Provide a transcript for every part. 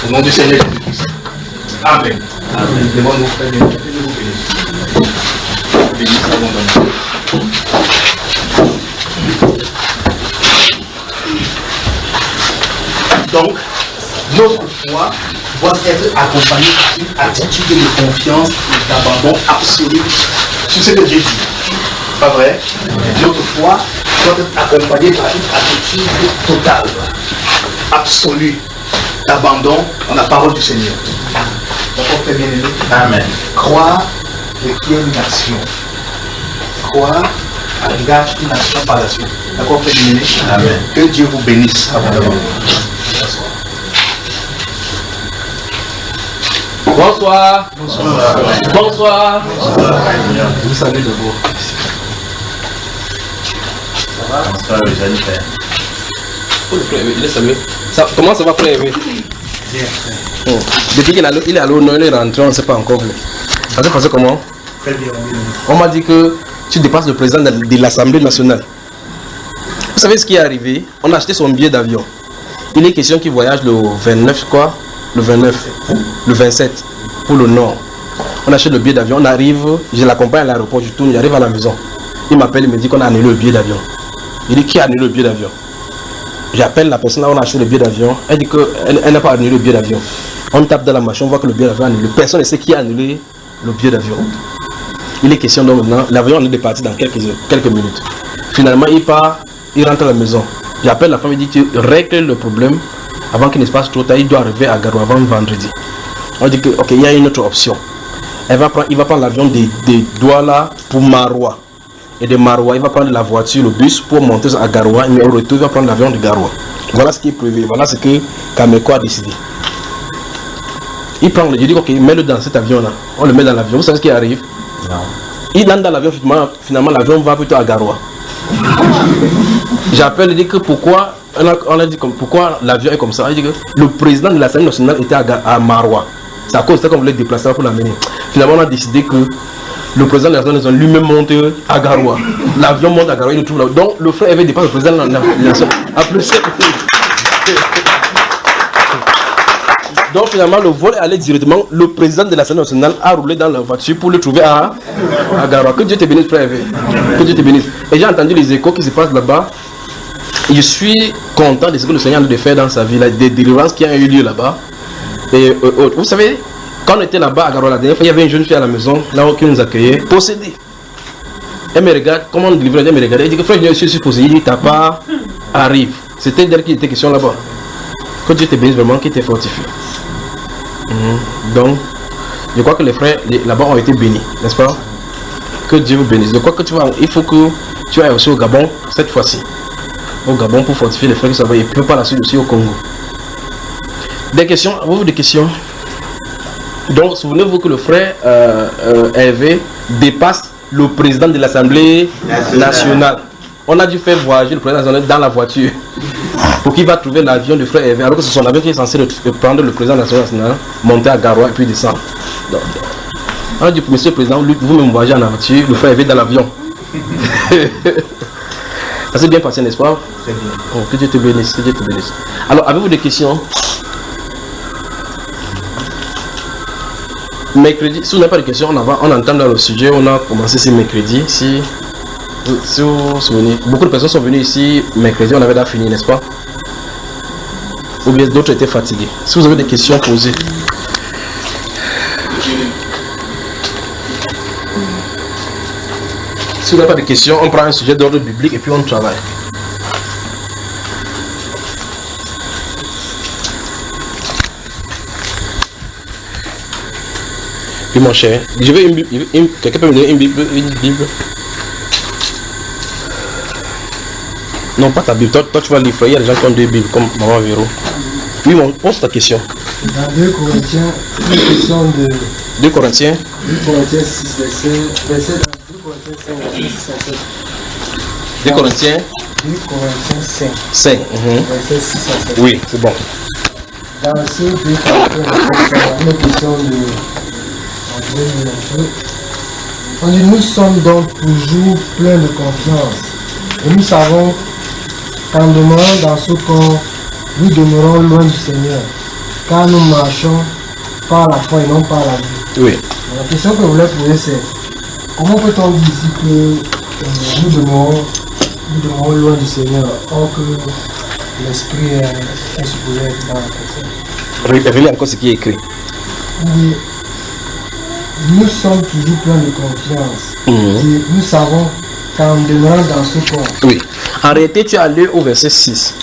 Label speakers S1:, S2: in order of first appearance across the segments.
S1: Au nom du Seigneur Jésus-Christ. Amen. Amen. Demande mon frère, Dieu vous bénisse. Bénisse abondamment. Donc, notre foi doit être accompagnée d'une attitude de confiance et d'abandon absolu sur ce que Dieu dit. Pas vrai? Notre foi doit être accompagnée par une attitude totale, absolue, d'abandon dans la parole du Seigneur. D'accord, très bien aimé? Amen. Croire requiert une action. Croire engage une action par la suite. D'accord, très bien aimé? Amen. Que Dieu vous bénisse abondamment.
S2: Bonsoir. Bonsoir. Bonsoir.
S1: Vous savez d'abord.
S2: Ça va? Bonsoir, Jennifer. Il est salué. Comment ça va, frère? Bien. Depuis qu'il est à l'honneur, il est rentré, on ne sait pas encore. Ça s'est passé comment?
S1: Très bien.
S2: On m'a dit que tu dépasses le président de l'Assemblée nationale. Vous savez ce qui est arrivé? On a acheté son billet d'avion. Il est question qu'il voyage le 29, quoi? Le 29, le 27, pour le nord. On achète le billet d'avion, on arrive, je l'accompagne à l'aéroport, je tourne, j'arrive à la maison. Il m'appelle, il me dit qu'on a annulé le billet d'avion. Il dit qui a annulé le billet d'avion? J'appelle la personne là, on a acheté le billet d'avion. Elle dit qu'elle n'a pas annulé le billet d'avion. On tape dans la machine, on voit que le billet d'avion est annulé. Personne ne sait qui a annulé le billet d'avion. Il est question donc maintenant, l'avion est parti dans quelques minutes. Finalement, il part, il rentre à la maison. J'appelle la femme, il dit tu règles le problème avant qu'il ne se fasse trop tard. Il doit arriver à Garoua avant vendredi. On dit que ok, il y a une autre option. Il va prendre l'avion des Douala pour Maroua. Et de Maroua, il va prendre la voiture, le bus pour monter à Garoua. Mais au retour, il va prendre l'avion de Garoua. Voilà ce qui est prévu. Voilà ce que Kameko a décidé. Il prend, je dis ok, mets-le dans cet avion-là. On le met dans l'avion. Vous savez ce qui arrive? Non. Il entre dans l'avion, finalement l'avion va plutôt à Garoua. J'appelle, il dit que pourquoi, on a dit pourquoi l'avion est comme ça. Il dit que le président de l'Assemblée nationale était à Maroua. C'est à cause de ça qu'on voulait déplacer pour l'amener. Finalement, on a décidé que le président de l'Assemblée nationale lui-même monte à Garoua. L'avion monte à Garoua, il le trouve là. Donc le frère avait dépassé le président de l'Assemblée. Donc finalement, le vol est allé directement. Le président de l'Assemblée nationale a roulé dans la voiture pour le trouver à Garoua. Que Dieu te bénisse, frère. Que Dieu te bénisse. Et j'ai entendu les échos qui se passent là-bas. Je suis content de ce que le Seigneur a de faire dans sa vie, des délivrances qui ont eu lieu là-bas. Et vous savez, quand on était là-bas à Garoua la dernière fois, il y avait une jeune fille à la maison, là qui nous accueillait, possédée. Elle me regarde, comment on délivre, elle me regarde, elle dit que frère, je suis possédé, il dit ta part arrive. C'était d'elle qui était question là-bas. Que Dieu te bénisse vraiment, qu'il te fortifie. Donc, je crois que les frères là-bas ont été bénis, n'est-ce pas? Que Dieu vous bénisse. Je crois que tu vas, il faut que tu ailles aussi au Gabon cette fois-ci. Au Gabon pour fortifier les frères qui sont là-bas et puis par la suite aussi au Congo. Des questions? Avez-vous des questions? Donc, souvenez-vous que le frère Hervé dépasse le président de l'Assemblée nationale. On a dû faire voyager le président dans la voiture pour qu'il va trouver l'avion du frère Hervé, alors que c'est son avion qui est censé prendre le président de l'Assemblée nationale, monter à Garoua et puis descendre. Donc, on a dit, monsieur le président, vous-même voyagez en voiture, le frère Hervé dans l'avion. Ça s'est bien passé, n'est-ce pas? C'est bien. Oh, que Dieu te bénisse, que Dieu te bénisse. Alors, avez-vous des questions? Mercredi, si vous n'avez pas de questions, on entend dans le sujet, on a commencé ce mercredi. Si vous vous souvenez, beaucoup de personnes sont venues ici mercredi, on avait déjà fini, n'est-ce pas? Ou bien d'autres étaient fatigués. Si vous avez des questions, posez. Si vous n'avez pas de questions, on prend un sujet d'ordre biblique et puis on travaille. Oui, mon cher, je veux une Bible. Quelqu'un peut me donner une Bible? Non, pas ta Bible. Toi tu vas lire. Il y a des gens qui ont deux Bibles, comme Maman Véro. Oui, pose ta question.
S3: Dans 2 Corinthiens, une question de...
S2: 2 Corinthiens
S3: 6, verset 2 Corinthiens 5, verset 6 à 7.
S2: 2 Corinthiens
S3: 5.
S2: 5.
S3: Verset 6 à 7.
S2: Oui, c'est bon.
S3: Dans ce 2 Corinthiens, une question de... On dit, nous sommes donc toujours pleins de confiance. Et nous savons qu'en demeurant dans ce corps, nous demeurons loin du Seigneur. car nous marchons par la foi et non par la vue.
S2: Oui.
S3: La question que je voulais poser, c'est comment peut-on dire ici que nous demeurons loin du Seigneur, or que l'Esprit est supposé être dans la personne?
S2: Révélez encore ce qui est écrit.
S3: Oui. Nous sommes toujours pleins de confiance. Et nous savons qu'en demeurant dans ce corps.
S2: Oui. En réalité, tu as lu au verset 6.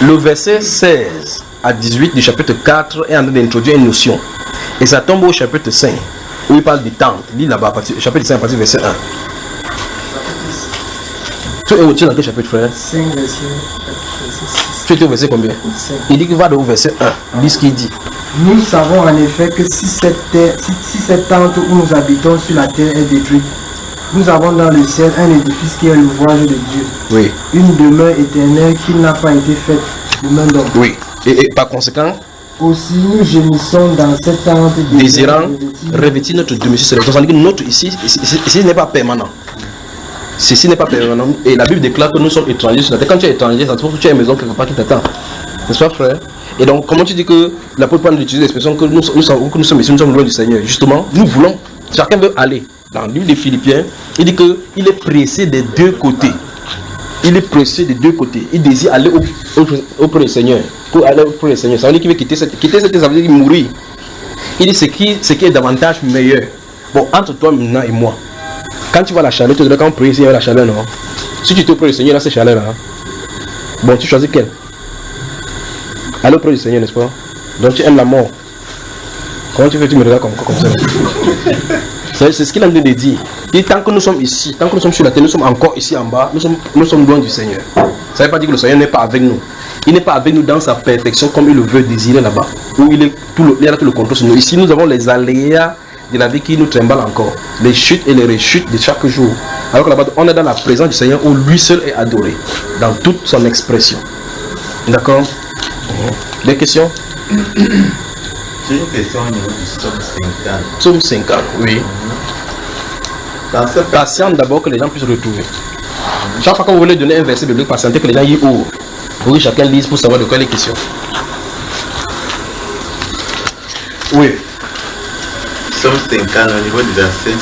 S2: Le verset 16 à 18 du chapitre 4 est en train d'introduire une notion. Et ça tombe au chapitre 5, où il parle du temple. Lis là-bas, chapitre 5, à partir du verset 1. Tu es dans quel chapitre, frère?
S3: 5 verset 6.
S2: Tu étais au verset combien?
S3: 5.
S2: Il dit qu'il va au verset 1. Lis ce qu'il dit.
S3: Nous savons en effet que si cette tente où nous habitons sur la terre est détruite, nous avons dans le ciel un édifice qui est l'ouvrage de Dieu.
S2: Oui.
S3: Une demeure éternelle qui n'a pas été faite de main d'homme.
S2: Oui. Et par conséquent,
S3: aussi nous gémissons dans cette tente
S2: désirant revêtir notre domicile céleste. On dit que notre ici n'est pas permanent. Ceci n'est pas permanent. Et la Bible déclare que nous sommes étrangers sur la terre. Quand tu es étranger, ça te trouve que tu as une maison quelque part qui t'attend. N'est-ce pas, frère? Et donc, comment tu dis que l'apôtre Paul utilise l'expression que nous sommes ici, nous sommes loin du Seigneur? Justement, nous voulons, chacun veut aller. Dans le livre des Philippiens, il dit qu'il est pressé des deux côtés. Il est pressé des deux côtés. Il désire aller auprès du Seigneur. Pour aller auprès du Seigneur. Ça veut dire qu'il veut quitter cette terre, ça veut dire mourir. Il dit ce qui est davantage meilleur. Bon, entre toi maintenant et moi, quand tu vas à la chaleur, tu dois quand on prie ici, il y a la chaleur, non? Si tu es auprès du Seigneur, là, c'est chaleur là. Bon, tu choisis quelle? Aller auprès du Seigneur, n'est-ce pas? Donc tu aimes la mort. Comment tu fais? Tu me regardes comme ça. C'est ce qu'il a de dire. Et tant que nous sommes ici, tant que nous sommes sur la terre, nous sommes encore ici en bas, nous sommes loin du Seigneur. Ça ne veut pas dire que le Seigneur n'est pas avec nous. Il n'est pas avec nous dans sa perfection comme il le veut désirer là-bas. Où il a tout le contrôle sur nous. Ici, nous avons les aléas de la vie qui nous trimballent encore. Les chutes et les rechutes de chaque jour. Alors que là-bas, on est dans la présence du Seigneur où lui seul est adoré. Dans toute son expression. D'accord? Des questions?
S4: J'ai une question au niveau du psaume 50.
S2: Psaume 50, oui. Patiente d'abord que les gens puissent retrouver. Chaque fois que vous voulez donner un verset biblique, patientez que les gens y ouvrent. Pour que chacun lise pour savoir de quoi il est question. Oui.
S4: Psaume 50 au niveau du verset.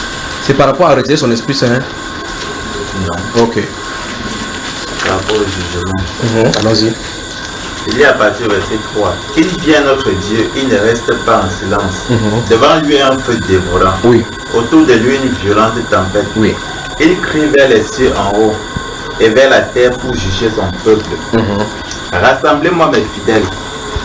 S2: C'est par rapport à retirer son esprit saint.
S4: Non.
S2: Ok.
S4: Par rapport au jugement.
S2: Allons-y.
S4: Il y a à partir du verset 3. Qu'il vienne notre Dieu, il ne reste pas en silence. Devant lui un feu dévorant.
S2: Oui.
S4: Autour de lui une violente tempête.
S2: Oui.
S4: Il crie vers les cieux en haut et vers la terre pour juger son peuple. Rassemblez-moi mes fidèles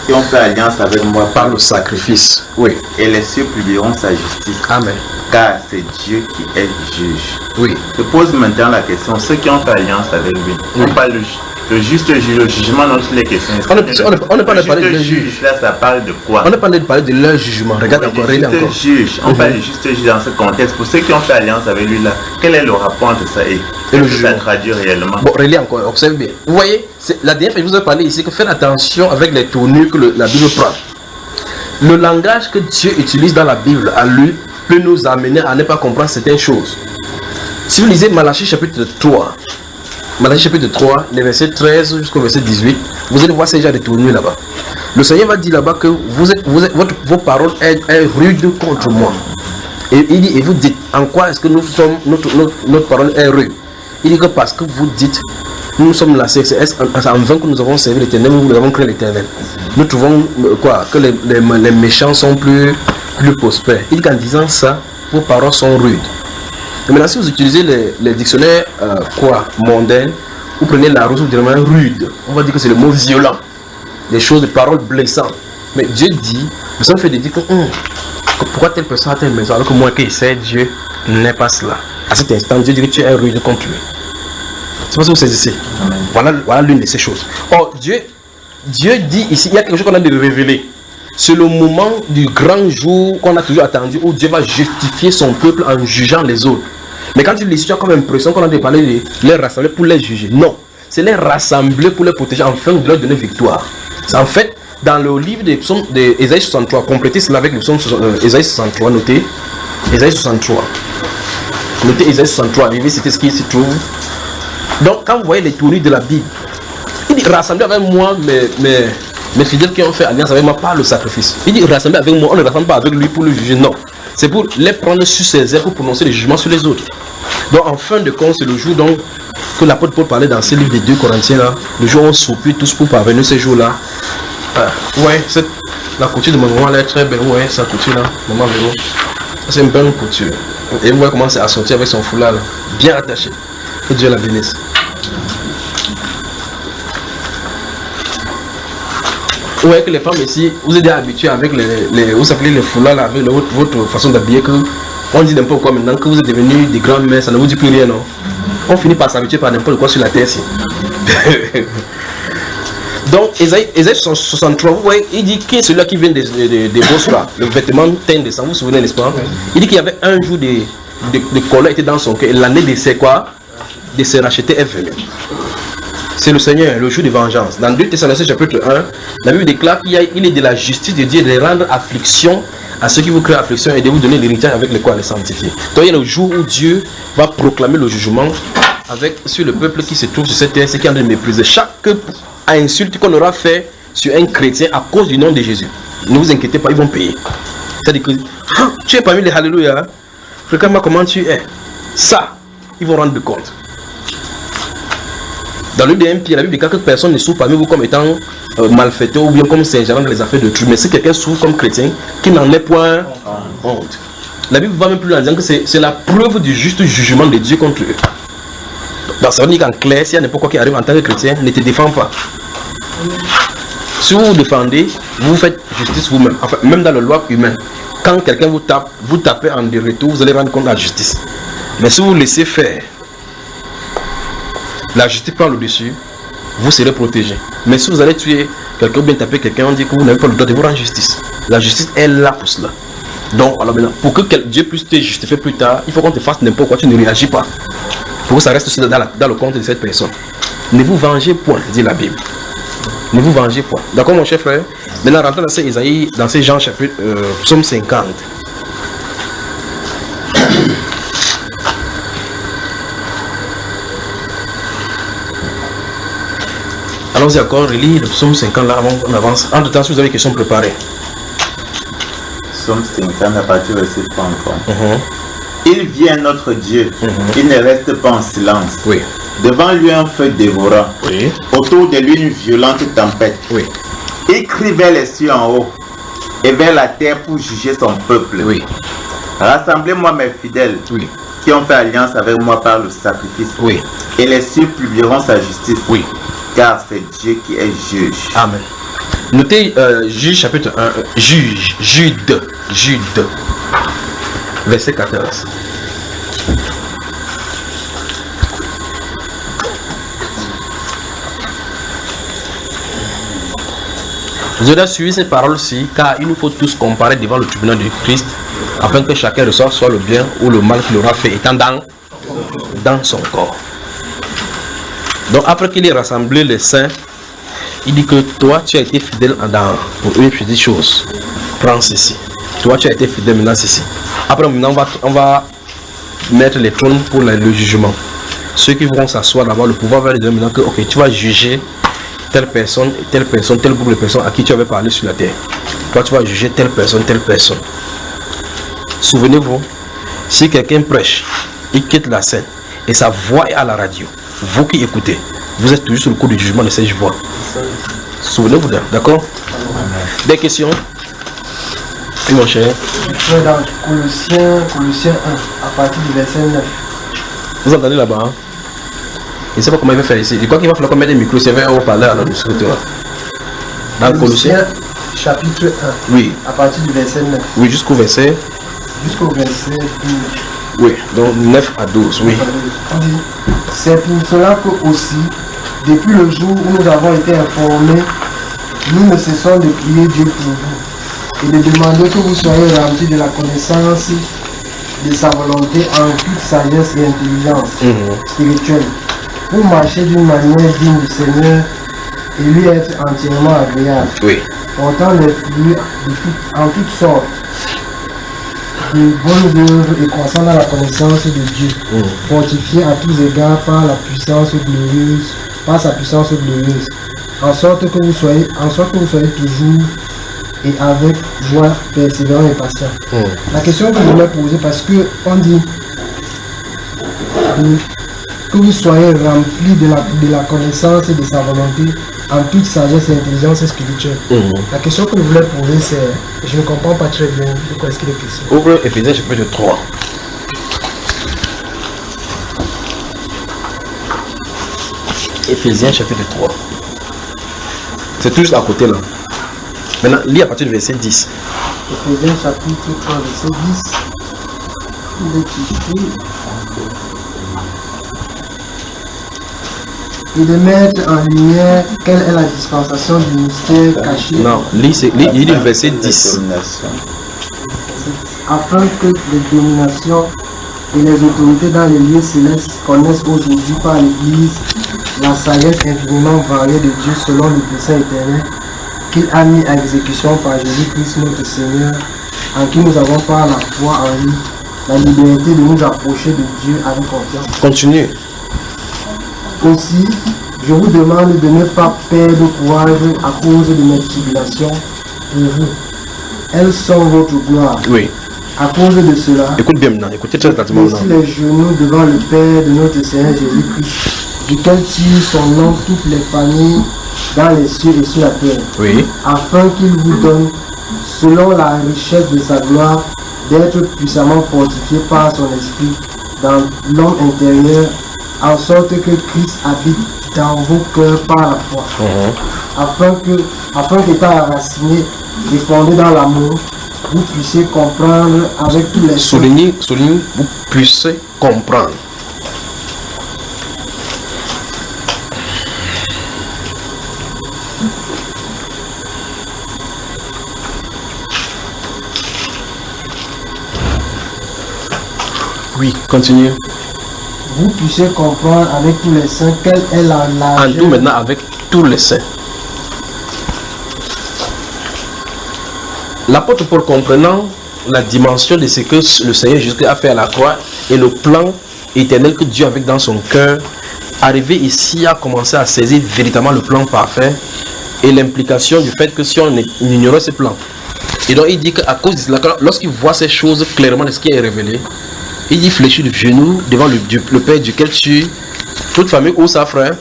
S4: qui ont fait alliance avec moi
S2: Par le sacrifice. Oui.
S4: et les cieux publieront sa justice.
S2: Amen.
S4: Car c'est Dieu qui est juge.
S2: Oui.
S4: Je pose maintenant la question, ceux qui ont fait alliance avec lui,
S2: Oui.
S4: on parle le juste juge, le jugement dans toutes les questions.
S2: On ne parle pas de
S4: le
S2: juge.
S4: juge, là ça parle de quoi?
S2: On ne parle pas de parler de leur jugement. Regarde encore,
S4: Le
S2: regarde encore.
S4: juste juge, on parle du juste juge dans ce contexte. Pour ceux qui ont fait alliance avec lui là, quel est le rapport entre ça et
S2: le
S4: ce que
S2: jugement.
S4: ça traduit réellement?
S2: Bon, relis encore, observe bien. Vous voyez, la dernière fois que je vous ai parlé ici, que faites attention avec les tournures que la Bible prend. Le langage que Dieu utilise dans la Bible, à lui, peut nous amener à ne pas comprendre certaines choses. Si vous lisez Malachie chapitre 3, Malachie chapitre 3, les versets 13 jusqu'au verset 18, vous allez voir ces genres de tournures là-bas. Le Seigneur va dire là-bas que vos paroles sont rudes contre moi. Et il dit, et vous dites, en quoi est-ce que nous sommes, notre parole est rude? Il dit que parce que vous dites, nous sommes la CXS, en vain que nous avons servi l'Éternel, nous avons créé l'Éternel. Nous trouvons que les méchants sont plus prospères. Il dit qu'en disant ça, vos paroles sont rudes. Et maintenant, si vous utilisez les dictionnaires mondains, vous prenez la rose, vous direz rude. On va dire que c'est le mot violent. Des choses, des paroles blessantes. Mais Dieu dit, nous sommes fait de dire que pourquoi telle personne a telle maison alors que moi qui sais Dieu n'est pas cela. À cet instant, Dieu dit que tu es rude contre lui. C'est pas ce que vous saisissez. Voilà l'une de ces choses. Or, Dieu dit ici, il y a quelque chose qu'on a de révéler. C'est le moment du grand jour qu'on a toujours attendu où Dieu va justifier son peuple en jugeant les autres. Mais quand tu lis, tu as comme l'impression qu'on a de parler de les rassembler pour les juger. Non, c'est les rassembler pour les protéger, afin de leur donner victoire. C'est en fait dans le livre des psaumes d'Ésaïe 63, complétez cela avec le psaume Ésaïe 63, notez Ésaïe 63. Notez Ésaïe 63, vivez, c'était ce qui s'y trouve. Donc quand vous voyez les tournures de la Bible, il dit rassembler avec moi mes fidèles qui ont fait alliance avec moi par le sacrifice. Il dit rassembler avec moi, on ne rassemble pas avec lui pour le juger, non. C'est pour les prendre sur ses ailes pour prononcer les jugements sur les autres. Donc en fin de compte, c'est le jour donc que l'apôtre Paul parlait dans ce livre des 2 Corinthiens là, le jour où on soupire tous pour parvenir ces jours-là. Ouais, la couture de mon maman elle est très belle, ouais, sa couture là, maman Véro. C'est une bonne couture. Et vous voyez comment c'est assorti avec son foulard là, bien attaché. Que Dieu la bénisse. Vous voyez que les femmes ici, vous êtes habitués avec vous s'appelez les foulards là, avec votre façon d'habiller que on dit n'importe quoi maintenant que vous êtes devenus des grands mères, ça ne vous dit plus rien, non? On finit par s'habituer par n'importe quoi sur la terre ici. Donc, Ésaïe 63, vous voyez, il dit qui est celui-là qui vient des bosses là, le vêtement teint de sang, vous vous souvenez, n'est-ce pas? Il dit qu'il y avait un jour de colère était dans son cœur et l'année de ses quoi? De se racheter est venue. C'est le Seigneur, le jour de vengeance. Dans 2 Thessaloniciens chapitre 1, la Bible déclare qu'il est de la justice de Dieu de rendre affliction à ceux qui vous créent affliction et de vous donner l'héritage avec le quoi les sanctifier. Donc il y a le jour où Dieu va proclamer le jugement sur le peuple qui se trouve sur cette terre, c'est qui est en train de mépriser. Chaque insulte qu'on aura fait sur un chrétien à cause du nom de Jésus, ne vous inquiétez pas, ils vont payer. C'est-à-dire que tu es parmi les Alléluia, regarde-moi comment tu es. Ça, ils vont rendre compte. Dans le livre de 1 Pierre, la Bible dit que personne ne souffre parmi vous comme étant malfaiteur ou bien comme Saint-Jean dans les affaires de truc. Mais si quelqu'un souffre comme chrétien, qui n'en est point honte. La Bible va même plus loin en disant que c'est la preuve du juste jugement de Dieu contre eux. Donc ça veut dire qu'en clair, s'il y a n'importe quoi qui arrive en tant que chrétien, ne te défends pas. Si vous vous défendez, vous faites justice vous-même. Enfin, même dans la loi humaine, quand quelqu'un vous tape, vous tapez en retour, vous allez rendre compte de la justice. Mais si vous laissez faire, la justice prend le dessus, vous serez protégé. Mais si vous allez tuer quelqu'un ou bien taper quelqu'un, on dit que vous n'avez pas le droit de vous rendre justice. La justice est là pour cela. Donc, alors maintenant, pour que Dieu puisse te justifier plus tard, il faut qu'on te fasse n'importe quoi, tu ne réagis pas. Pour que ça reste aussi dans le compte de cette personne. Ne vous vengez point, dit la Bible. Ne vous vengez point. D'accord, mon cher frère? Maintenant, rentrons dans ces Jean chapitre, psaume 50. Allons-y encore, relis le psaume 50 là avant qu'on avance. Entre temps, si vous avez des questions préparées.
S4: Psaume 50 à partir du verset 33. Il vient notre Dieu, il ne reste pas en silence.
S2: Oui.
S4: Devant lui un feu dévorant.
S2: Oui.
S4: Autour de lui une violente tempête.
S2: Oui.
S4: Il crie vers les cieux en haut et vers la terre pour juger son peuple.
S2: Oui.
S4: Rassemblez-moi mes fidèles.
S2: Oui.
S4: Qui ont fait alliance avec moi par le sacrifice.
S2: Oui.
S4: Et les cieux publieront sa justice.
S2: Oui.
S4: Car c'est Dieu qui est juge.
S2: Amen. Notez Jude chapitre 1, Jude, verset 14. Vous aurez suivi ces paroles-ci, car il nous faut tous comparer devant le tribunal de Christ, afin que chacun reçoive soit le bien ou le mal qu'il aura fait, étant dans son corps. Donc après qu'il ait rassemblé les saints, il dit que toi tu as été fidèle pour une petite chose. Prends ceci. Toi tu as été fidèle maintenant ceci. Après maintenant on va mettre les trônes pour le jugement. Ceux qui vont s'asseoir d'avoir le pouvoir va dire maintenant que ok, tu vas juger telle personne, tel groupe de personnes à qui tu avais parlé sur la terre. Toi tu vas juger telle personne. Souvenez-vous, si quelqu'un prêche, il quitte la scène et sa voix est à la radio. Vous qui écoutez, vous êtes toujours sur le coup du jugement de cette voix. Souvenez-vous d'elle, d'accord? Des questions? Oui, mon cher.
S3: Dans Colossiens 1, à partir du verset 9.
S2: Vous entendez là-bas, hein? Je ne sais pas comment il va faire ici. Je crois qu'il va falloir qu'on mette des micros, s'il y avait un haut-parleur à notre côté. Dans Colossiens
S3: chapitre 1.
S2: Oui.
S3: À partir du verset 9.
S2: Oui, jusqu'au verset
S3: 12.
S2: Oui, donc 9 à 12, oui.
S3: C'est pour cela que aussi, depuis le jour où nous avons été informés, nous ne cessons de prier Dieu pour vous et de demander que vous soyez remplis de la connaissance de sa volonté en toute sagesse et intelligence spirituelle, pour marcher d'une manière digne du Seigneur et lui être entièrement agréable, portant les fruits en toutes sortes de bonnes œuvres et croissant dans la connaissance de Dieu, fortifié à tous égards par sa puissance glorieuse, en sorte que vous soyez toujours et avec joie, persévérant et patient. La question que je voulais poser, parce que on dit que vous soyez remplis de la connaissance et de sa volonté en toute sagesse et intelligence spirituelle. La question que je voulais poser, c'est, je ne comprends pas très bien de quoi est-ce qu'il est question.
S2: Ouvre Éphésiens chapitre 3. Éphésiens chapitre 3. C'est tout juste à côté là. Maintenant, lis à partir du verset 10.
S3: Éphésiens chapitre 3, verset 10. Il est écrit. Et de mettre en lumière quelle est la dispensation du mystère caché.
S2: Non, il dit le verset 10.
S3: Afin que les dominations et les autorités dans les lieux célestes connaissent aujourd'hui par l'Église la sagesse infiniment variée de Dieu selon le dessein éternel qu'il a mis à exécution par Jésus-Christ notre Seigneur, en qui nous avons par la foi en lui la liberté de nous approcher de Dieu avec confiance.
S2: Continue.
S3: Aussi, je vous demande de ne pas perdre courage à cause de mes tribulations pour vous. Elles sont votre gloire.
S2: Oui.
S3: À cause de cela,
S2: Écoute bien maintenant, écoutez très attentivement
S3: aussi
S2: maintenant.
S3: les genoux devant le Père de notre Seigneur Jésus-Christ, duquel tire son nom toutes les familles dans les cieux et sur la terre,
S2: Oui.
S3: afin qu'il vous donne, selon la richesse de sa gloire, d'être puissamment fortifié par son esprit dans l'homme intérieur, en sorte que Christ habite dans vos cœurs par la foi, afin qu'étant enraciné et fondé dans l'amour, vous puissiez comprendre avec tous les
S2: Souligne, vous puissiez comprendre. Oui, continue.
S3: Vous puissiez comprendre avec tous les saints quelle est la
S2: En
S3: largeur.
S2: tout maintenant avec tous les saints. L'apôtre Paul, comprenant la dimension de ce que le Seigneur Jésus a fait à la croix et le plan éternel que Dieu avait dans son cœur, arrivé ici a commencé à saisir véritablement le plan parfait et l'implication du fait que si on ignorait ce plan. Et donc il dit qu'à cause de cela, lorsqu'il voit ces choses clairement de ce qui est révélé, il dit fléchir de genoux devant le Père duquel tu toute famille ou sa frère.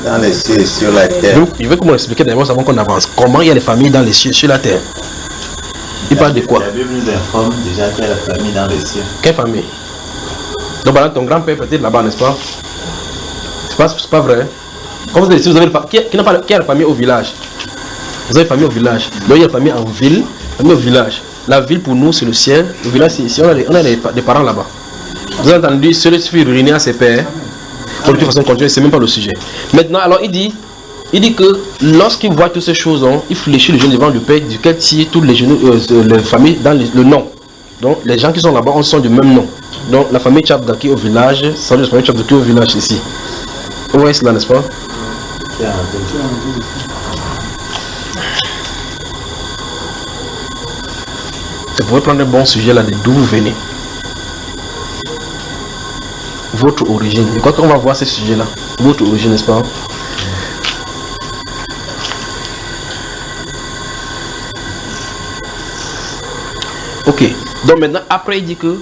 S4: Dans les cieux et sur la terre.
S2: Donc, il veut qu'on explique d'abord avant qu'on avance. Comment il y a les familles dans les cieux sur la terre. Il parle de quoi?
S4: La Bible nous informe déjà qu'il y a la famille dans les cieux.
S2: Quelle famille? Donc voilà, ton grand-père peut-être là-bas, n'est-ce pas? C'est pas vrai. Comme vous avez dit, vous avez qui a la famille au village? Vous avez une famille au village. Donc il y a la famille en ville, famille au village. La ville pour nous c'est le ciel. Le village c'est ici. On a des parents là-bas. Vous avez entendu, celui qui est réuni à ses pères. De toute façon, continuer, c'est même pas le sujet. Maintenant, alors il dit que lorsqu'il voit toutes ces choses, il fléchit le genou devant le Père, duquel tire tous les genoux, les familles dans le nom. Donc les gens qui sont là-bas, on sont du même nom. Donc la famille Tchabdaki au village, c'est la famille Tchabdaki au village ici. Vous voyez cela, n'est-ce pas? Vous pouvez prendre un bon sujet là, d'où vous venez. Votre origine. Et quand on va voir ce sujet-là, votre origine, n'est-ce pas? Ok. Donc maintenant, après, il dit que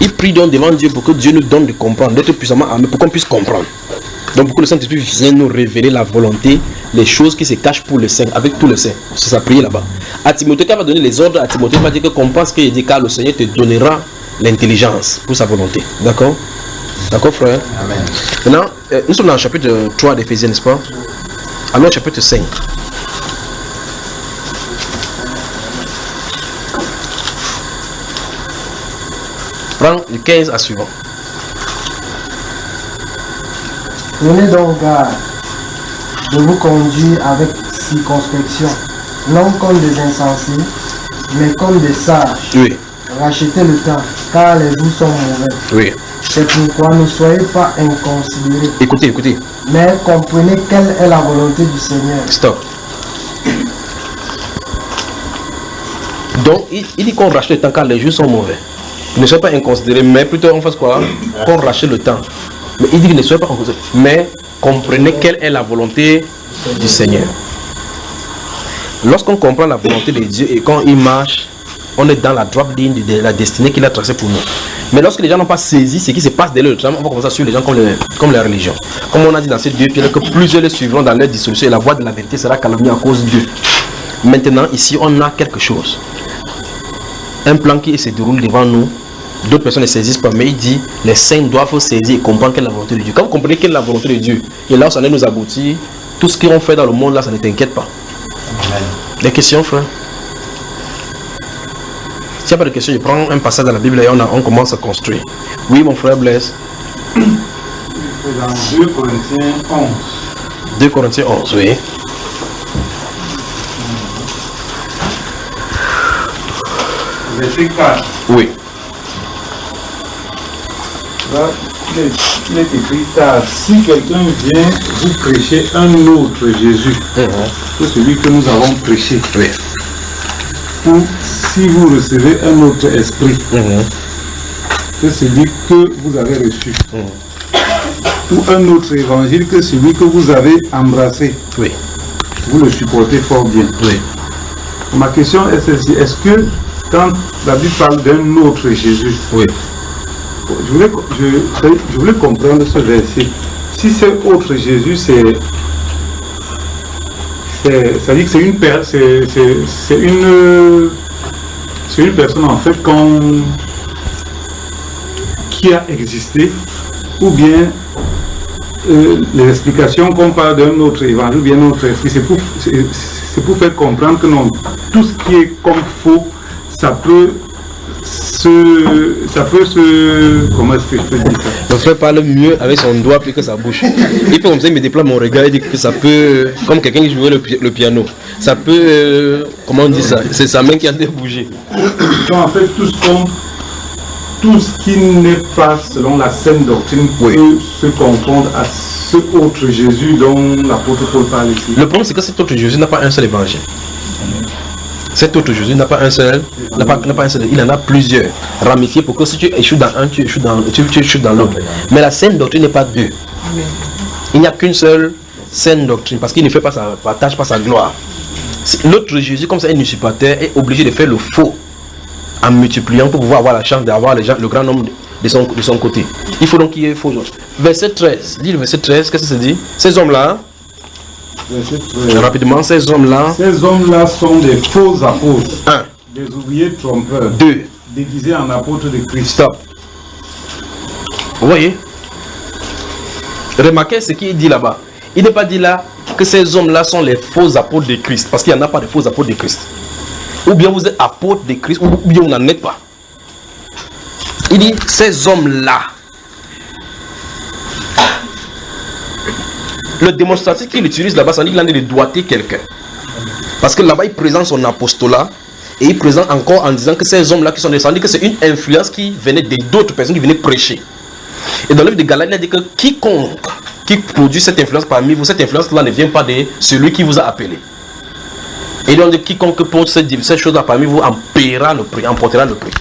S2: il prie donc devant Dieu pour que Dieu nous donne de comprendre, d'être puissamment armé, pour qu'on puisse comprendre. Donc pour que le Saint-Esprit vienne nous révéler la volonté, les choses qui se cachent pour le Saint, avec tous les saints. C'est sa prière là-bas. À Timothée, quand il va donner les ordres à Timothée, il va dire que qu'on pense qu'il dit car le Seigneur te donnera l'intelligence pour sa volonté. D'accord? D'accord, frère?
S4: Amen.
S2: Maintenant, nous sommes dans le chapitre 3 d'Éphésiens, n'est-ce pas? Alors, chapitre 5. Prends le 15 à suivant.
S3: Prenez donc garde de vous conduire avec circonspection, non comme des insensés, mais comme des sages.
S2: Oui,
S3: Rachetez le temps, car les jours sont mauvais.
S2: oui.
S3: C'est pourquoi ne soyez pas inconsidérés,
S2: Écoutez.
S3: mais comprenez quelle est la volonté du Seigneur.
S2: Stop. Donc, il dit qu'on rachète le temps car les jours sont mauvais. Ne soyez pas inconsidérés, mais plutôt on fasse quoi? Qu'on rachète le temps. Mais il dit que ne soyez pas inconsidérés, mais comprenez quelle est la volonté du Seigneur. Lorsqu'on comprend la volonté de Dieu et quand il marche, on est dans la droite ligne de la destinée qu'il a tracée pour nous. Mais lorsque les gens n'ont pas saisi ce qui se passe derrière le tram, on va commencer à suivre les gens comme la religion. Comme on a dit dans ces 2 Pierre, que plusieurs les suivront dans leur dissolution et la voie de la vérité sera calomniée à cause d'eux. Maintenant, ici, on a quelque chose. Un plan qui se déroule devant nous. D'autres personnes ne saisissent pas, mais il dit les saints doivent saisir et comprendre quelle est la volonté de Dieu. Quand vous comprenez quelle est la volonté de Dieu, et là où ça allait nous aboutir, tout ce qu'on fait dans le monde, là, ça ne t'inquiète pas. Amen. Des questions, frère? S'il n'y a pas de questions, je prends un passage dans la Bible et on commence à construire. Oui, mon frère Blaise.
S5: Dans 2 Corinthiens 11.
S2: 2 Corinthiens 11, oui.
S5: Verset 4.
S2: Oui.
S5: Là, il est écrit, car si quelqu'un vient vous prêcher un autre Jésus que celui que nous avons prêché,
S2: oui.
S5: Ou si vous recevez un autre esprit que celui que vous avez reçu, ou un autre évangile que celui que vous avez embrassé,
S2: oui.
S5: Vous le supportez fort bien.
S2: Oui.
S5: Ma question est celle-ci, est-ce que quand la Bible parle d'un autre Jésus,
S2: oui.
S5: Je voulais comprendre ce verset. Si c'est autre Jésus, c'est-à-dire que c'est une personne en fait qui a existé, ou bien les explications qu'on parle d'un autre évangile, ou bien un autre esprit, c'est pour faire comprendre que non, tout ce qui est comme faux, ça peut comment est-ce que je peux dire ça?
S2: Mon frère parle mieux avec son doigt plus que sa bouche. Il peut comme ça, il me déplace mon regard, il dit que ça peut, comme quelqu'un qui jouait le piano, ça peut, comment on dit ça? C'est sa main qui a bougé.
S5: Donc en fait, tout ce qui n'est pas selon la saine doctrine peut se confondre à ce autre Jésus dont l'apôtre Paul parle ici.
S2: Le problème c'est que cet autre Jésus n'a pas un seul évangile. Cet autre Jésus n'a pas un seul, il en a plusieurs ramifiés pour que si tu échoues dans un, tu échoues dans l'autre. Mais la saine doctrine n'est pas deux. Il n'y a qu'une seule saine doctrine parce qu'il ne fait pas sa tâche, pas sa gloire. L'autre Jésus, comme ça, un usurpateur, est obligé de faire le faux en multipliant pour pouvoir avoir la chance d'avoir le grand nombre de son côté. Il faut donc qu'il y ait faux. Verset 13, dis le verset 13, qu'est-ce que ça dit? Ces hommes-là, rapidement, ces hommes-là
S5: sont des faux apôtres.
S2: 1.
S5: Des ouvriers trompeurs.
S2: 2.
S5: Déguisés en apôtres de Christ.
S2: Stop. Vous voyez? Remarquez ce qu'il dit là-bas. Il n'est pas dit là que ces hommes-là sont les faux apôtres de Christ. Parce qu'il n'y en a pas de faux apôtres de Christ. Ou bien vous êtes apôtres de Christ, ou bien vous n'en êtes pas. Il dit ces hommes-là. Le démonstratif qu'il utilise là-bas, ça dit qu'il a de doigter quelqu'un. Parce que là-bas, il présente son apostolat et il présente encore en disant que ces hommes-là qui sont descendus, que c'est une influence qui venait d'autres personnes qui venaient prêcher. Et dans le livre de Galates, il a dit que quiconque qui produit cette influence parmi vous, cette influence-là ne vient pas de celui qui vous a appelé. Et donc, quiconque pose cette chose-là parmi vous en paiera le prix, en portera le prix.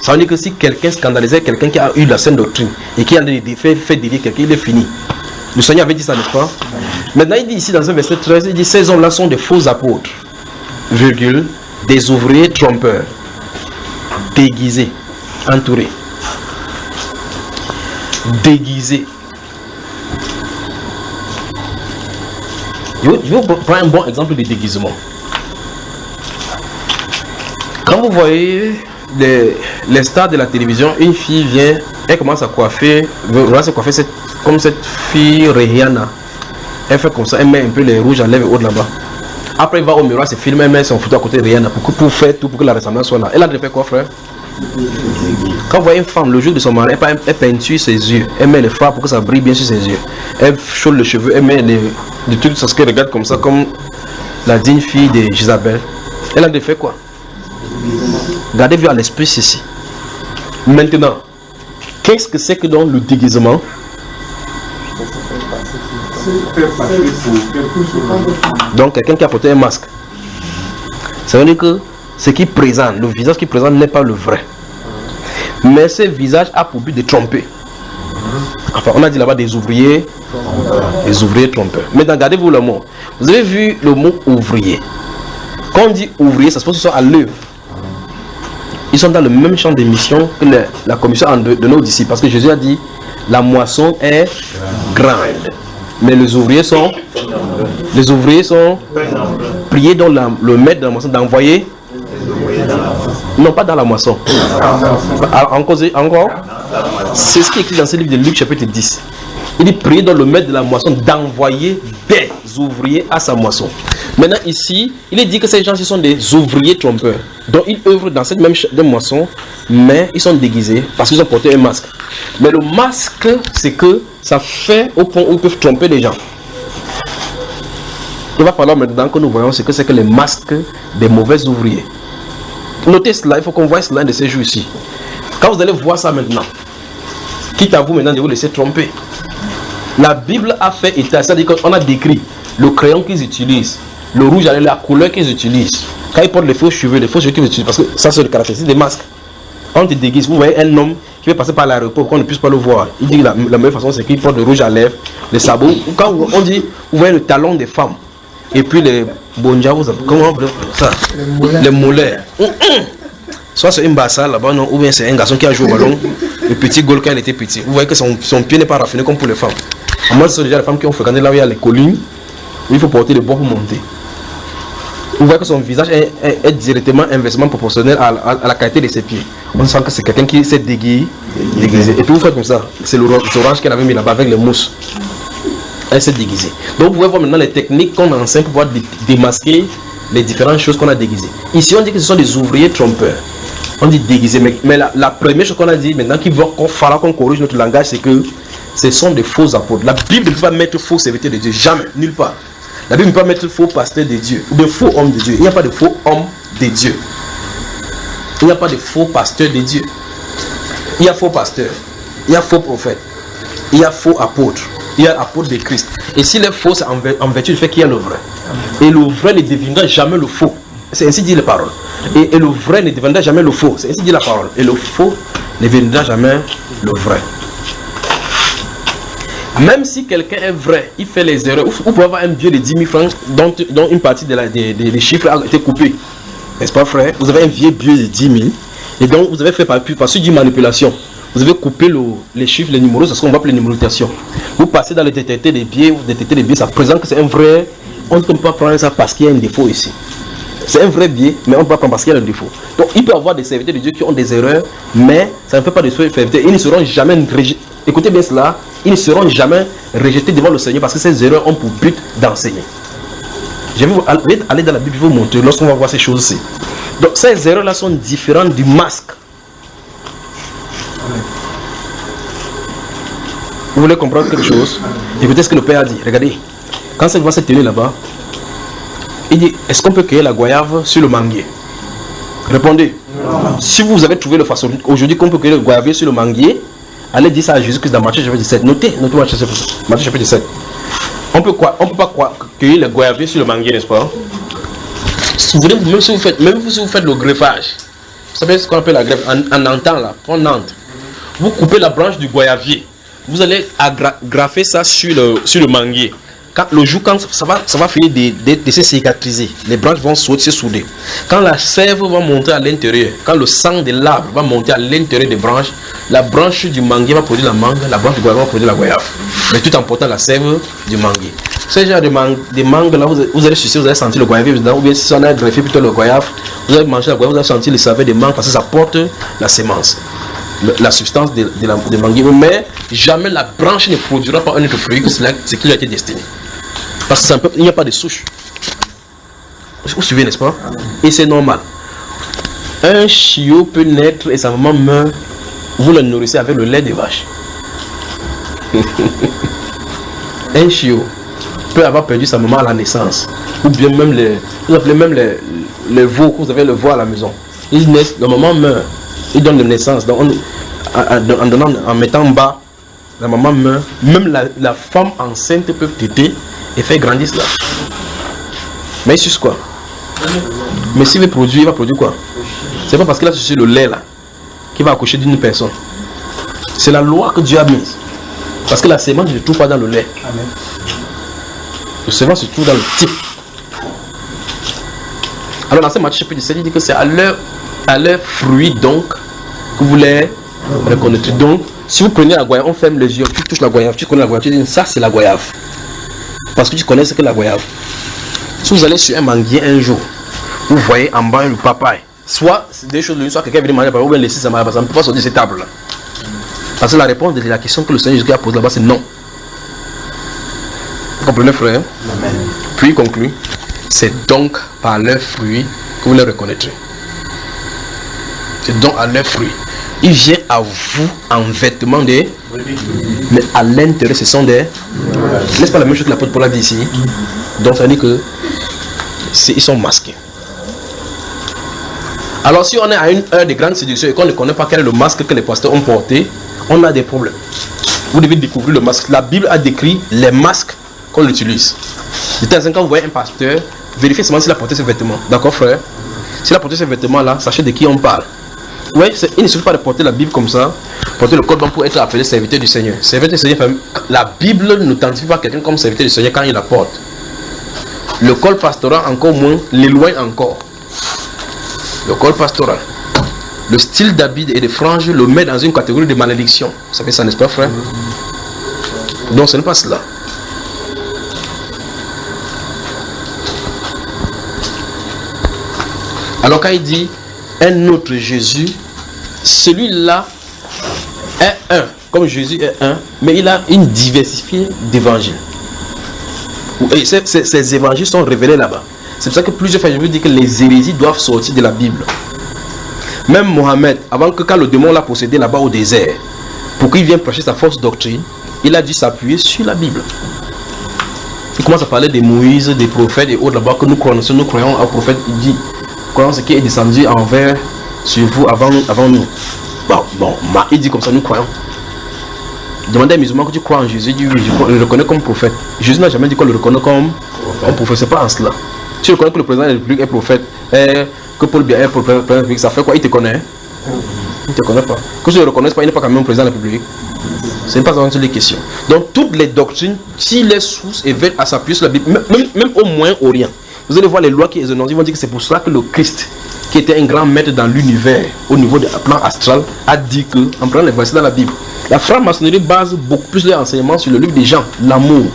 S2: Ça veut dire que si quelqu'un scandalisait quelqu'un qui a eu la saine doctrine et qui a fait délire quelqu'un, il est fini. Le Seigneur avait dit ça, n'est-ce pas? Maintenant, il dit ici dans un verset 13, il dit ces hommes-là sont des faux apôtres, virgule, des ouvriers trompeurs, déguisés, entourés, déguisés. Je vais vous prendre un bon exemple de déguisement. Quand vous voyez les stars de la télévision, une fille vient, elle commence à coiffer, comme cette fille Rihanna. Elle fait comme ça, elle met un peu les rouges à lèvres hautes là-bas. Après, elle va au miroir, se filme, elle met son photo à côté de Rihanna pour faire tout pour que la ressemblance soit là. Elle a fait quoi, frère? Quand vous voyez une femme, le jour de son mariage, elle peinture ses yeux, elle met les fards pour que ça brille bien sur ses yeux. Elle chaude le cheveu, elle met des trucs sur ce qu'elle regarde comme ça, comme la digne fille de Jézabel. Elle a fait quoi? Gardez vu à l'esprit ceci. Maintenant, qu'est-ce que c'est que dans le déguisement? Donc quelqu'un qui a porté un masque. Ça veut dire que ce qui présente, le visage qui présente n'est pas le vrai. Mais ce visage a pour but de tromper. Enfin, on a dit là-bas des ouvriers Les ouvriers trompeurs. Maintenant, regardez-vous le mot. Vous avez vu le mot ouvrier. Quand on dit ouvrier, ça se passe qu'ils sont à l'œuvre. Ils sont dans le même champ d'émission que la commission de nos disciples. Parce que Jésus a dit, la moisson est grande. Mais les ouvriers sont priés dans le maître de la moisson d'envoyer. Non, pas dans la moisson. Encore. C'est ce qui est écrit dans ce livre de Luc chapitre 10. Il dit prier dans le maître de la moisson d'envoyer des ouvriers à sa moisson. Maintenant ici, il est dit que ces gens-ci sont des ouvriers trompeurs. Donc ils œuvrent dans cette même moisson, mais ils sont déguisés parce qu'ils ont porté un masque. Mais le masque, c'est que ça fait au point où ils peuvent tromper les gens. Il va falloir maintenant que nous voyons ce que c'est que les masques des mauvais ouvriers. Notez cela, il faut qu'on voie cela de ces jours ici. Quand vous allez voir ça maintenant, quitte à vous maintenant de vous laisser tromper. La Bible a fait état, c'est-à-dire qu'on a décrit le crayon qu'ils utilisent, le rouge, la couleur qu'ils utilisent. Quand ils portent les faux cheveux qu'ils utilisent, parce que ça c'est le caractéristique des masques. Quand on te déguise, vous voyez un homme qui va passer par l'aéroport, qu'on ne puisse pas le voir. Il dit que la meilleure façon c'est qu'il porte le rouge à lèvres, les sabots. Quand on dit, vous voyez le talon des femmes, et puis les bonjas, comment on veut ça? Les molaires. Soit c'est une basse là-bas, non, ou bien c'est un garçon qui a joué au ballon, le petit goal quand il était petit. Vous voyez que son pied n'est pas raffiné comme pour les femmes. Moi, ce sont déjà les femmes qui ont fréquenté là où il y a les collines, où il faut porter le bois pour monter. Vous voyez que son visage est directement inversement proportionnel à la qualité de ses pieds. On sent que c'est quelqu'un qui s'est déguisé. Et puis vous faites comme ça. C'est l'orange qu'elle avait mis là-bas avec les mousses. Elle s'est déguisée. Donc vous pouvez voir maintenant les techniques qu'on enseigne pour pouvoir démasquer les différentes choses qu'on a déguisées. Ici on dit que ce sont des ouvriers trompeurs. On dit déguisés. Mais la première chose qu'on a dit maintenant qu'il faut qu'on corrige notre langage, c'est que ce sont des faux apôtres. La Bible ne peut pas mettre faux serviteurs de Dieu. Jamais. Nulle part. La Bible ne peut pas mettre faux pasteur de Dieu. Ou de faux hommes de Dieu. Il n'y a pas de faux hommes de Dieu. Il n'y a pas de faux pasteurs de Dieu. Il y a faux pasteurs. Il y a faux prophètes. Il y a faux apôtres. Il y a apôtre de Christ. Et s'il est faux, c'est en vertu du fait qu'il y a le vrai. Et le vrai ne deviendra jamais le faux. C'est ainsi dit la parole. Et le vrai ne deviendra jamais le faux. C'est ainsi dit la parole. Et le faux ne deviendra jamais le vrai. Même si quelqu'un est vrai, il fait les erreurs. Vous pouvez avoir un billet de 10 000 francs dont une partie des chiffres a été coupée. N'est-ce pas, frère? Vous avez un vieux billet de 10 000 et donc vous avez fait par suite d'une manipulation. Vous avez coupé les chiffres, les numéros, c'est ce qu'on va appeler numérotation. Vous passez dans le détecteur des billets, vous détectez les billets, ça présente que c'est un vrai. On ne peut pas prendre ça parce qu'il y a un défaut ici. C'est un vrai billet, mais on ne peut pas prendre parce qu'il y a un défaut. Donc il peut y avoir des serviteurs de Dieu qui ont des erreurs, mais ça ne fait pas de serviteurs. Ils ne seront jamais rejetés. Écoutez bien cela, ils ne seront jamais rejetés devant le Seigneur parce que ces erreurs ont pour but d'enseigner. Je vais aller dans la Bible, je vais vous montrer lorsqu'on va voir ces choses-ci. Donc ces erreurs-là sont différentes du masque. Vous voulez comprendre quelque chose? Écoutez ce que le Père a dit. Regardez, quand cette voix s'est tenue là-bas, il dit, est-ce qu'on peut cueillir la goyave sur le manguier? Répondez. Non. Si vous avez trouvé le façon aujourd'hui qu'on peut cueillir le goyavier sur le manguier, allez dire ça à Jésus-Christ dans Matthieu chapitre 17. Notez Matthieu chapitre 17. On peut pas cueillir le goyavier sur le manguier, n'est-ce pas? Si vous voulez, même si vous faites le greffage, vous savez ce qu'on appelle la greffe en Nantes là, en Nantes. Vous coupez la branche du goyavier. Vous allez graffer ça sur le manguier. Quand ça va finir de se cicatriser, les branches vont se souder. Quand la sève va monter à l'intérieur, quand le sang de l'arbre va monter à l'intérieur des branches, la branche du manguier va produire la mangue, la branche du goyave va produire la goyave. Mais tout en portant la sève du manguier. Ce genre de mangue là, vous allez sucer, vous allez sentir le goyave dedans, ou bien si on a greffé plutôt le goyave, vous allez manger la goyave, vous allez sentir le saveur des mangues parce que ça porte la sémence. La substance de manguier, mais jamais la branche ne produira pas un autre fruit que ce qui lui a été destiné. Parce qu'il n'y a pas de souche. Vous suivez, n'est-ce pas? Et c'est normal. Un chiot peut naître et sa maman meurt. Vous le nourrissez avec le lait des vaches. Un chiot peut avoir perdu sa maman à la naissance. Ou bien même vous appelez même les veaux, vous avez le veau à la maison. Ils naissent, la maman meurt. Il donne de naissance. Donc en mettant bas, la maman meurt. Même la femme enceinte peut téter et faire grandir cela. Mais il suce quoi? Mais s'il veut produire, il va produire quoi? C'est pas parce qu'il a sucé le lait là qu'il va accoucher d'une personne. C'est la loi que Dieu a mise. Parce que la sémence ne se trouve pas dans le lait.
S1: Amen.
S2: Le sémence se trouve dans le type. Alors dans ce Matthieu chapitre 17, il dit que c'est à leur fruit donc que vous les reconnaîtrez. Donc, si vous prenez la goyave, on ferme les yeux, tu touches la goyave, tu connais la goyave, tu dis ça c'est la goyave. Parce que tu connais ce que la goyave. Si vous allez sur un manguier un jour, vous voyez en bas le papaye. Soit c'est des choses, soit quelqu'un vient manger par ou bien laisser ça manger, parce que ça ne peut pas sortir de cette table là. Parce que la réponse de la question que le Seigneur Jésus a posée là-bas, c'est non. Vous comprenez, frère?
S4: Amen.
S2: Puis il conclut, c'est donc par leurs fruits que vous les reconnaîtrez. C'est donc à leurs fruits. Il vient à vous en vêtements des... Mais à l'intérieur, ce sont des... N'est-ce pas la même chose que l'apôtre Paul a dit ici? Donc ça veut dire que ils sont masqués. Alors si on est à une heure de grande séduction et qu'on ne connaît pas quel est le masque que les pasteurs ont porté, on a des problèmes. Vous devez découvrir le masque. La Bible a décrit les masques qu'on utilise. De temps en temps, quand vous voyez un pasteur, vérifiez seulement s'il a porté ses vêtements. D'accord, frère? S'il a porté ces vêtements-là, sachez de qui on parle. Oui, il ne suffit pas de porter la Bible comme ça, porter le cordon pour être appelé serviteur du Seigneur. Serviteur du Seigneur, la Bible ne t'identifie pas quelqu'un comme serviteur du Seigneur quand il la porte. Le col pastoral, encore moins, l'éloigne encore. Le col pastoral. Le style d'habit et de franges le met dans une catégorie de malédiction. Vous savez ça, n'est-ce pas, frère? Donc, ce n'est pas cela. Alors, quand il dit un autre Jésus, celui-là est un, comme Jésus est un, mais il a une diversité d'évangiles. Et ces évangiles sont révélés là-bas. C'est pour ça que plusieurs fois je vous dis que les hérésies doivent sortir de la Bible. Même Mohammed, avant que quand le démon l'a possédé là-bas au désert, pour qu'il vienne prêcher sa fausse doctrine, il a dû s'appuyer sur la Bible. Il commence à parler de Moïse, des prophètes et autres là-bas que nous croyons au prophète. Il dit, croyons ce qui est descendu envers sur vous avant nous. Il dit comme ça, nous croyons. Demandez à un musulman que tu crois en Jésus, il dit oui, je le reconnais comme prophète. Jésus n'a jamais dit qu'on le reconnaît comme un prophète, c'est pas en cela. Tu reconnais que le président de la République est prophète, que Paul Biya est prophète, ça fait quoi? Il te connaît? Il ne te connaît pas. Que tu ne le reconnaisses pas, il n'est pas quand même président de la République. Ce n'est pas dans les questions. Donc toutes les doctrines, si les sources et veulent à s'appuyer sur la Bible, même au Moyen-Orient, vous allez voir les lois qui les énoncent, ils vont dire que c'est pour cela que le Christ, qui était un grand maître dans l'univers, au niveau du plan astral, a dit que, en prenant les versets dans la Bible, la franc-maçonnerie base beaucoup plus leur enseignement sur le livre des gens, l'amour.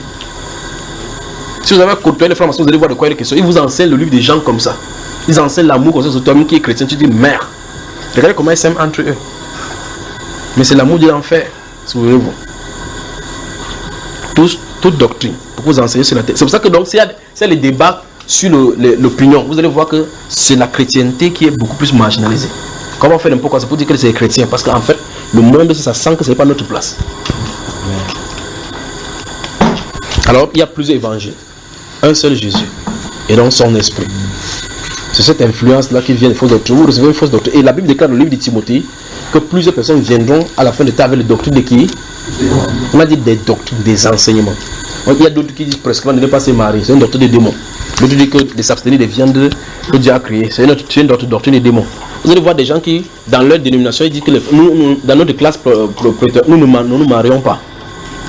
S2: Si vous avez côtoyé les francs-maçons, vous allez voir de quoi il est question. Ils vous enseignent le livre des gens comme ça. Ils enseignent l'amour comme ça. C'est toi-même qui est chrétien, tu dis merde. Regardez comment ils s'aiment entre eux. Mais c'est l'amour de l'enfer, souvenez-vous. Toute doctrine, pour vous enseigner sur la tête. C'est pour ça que donc, s'il y a les débats sur l'opinion, vous allez voir que c'est la chrétienté qui est beaucoup plus marginalisée. Comment on fait n'importe quoi, c'est pour dire que c'est chrétien, parce qu'en fait, le monde, ça sent que ce n'est pas notre place. Alors, il y a plusieurs évangiles. Un seul Jésus, et donc son esprit. C'est cette influence-là qui vient des fausses doctrines. Vous recevez une fausse doctrine. Et la Bible déclare dans le livre de Timothée que plusieurs personnes viendront à la fin de temps avec les doctrines de qui? On a dit des doctrines, des enseignements. Il y a d'autres qui disent presque de ne pas se marier, c'est une doctrine des démons. D'autres disent que de s'abstenir des viandes que Dieu a créées, c'est une doctrine des démons. Vous allez voir des gens qui, dans leur dénomination, ils disent que nous, dans notre classe propriétaire, nous ne nous marions pas.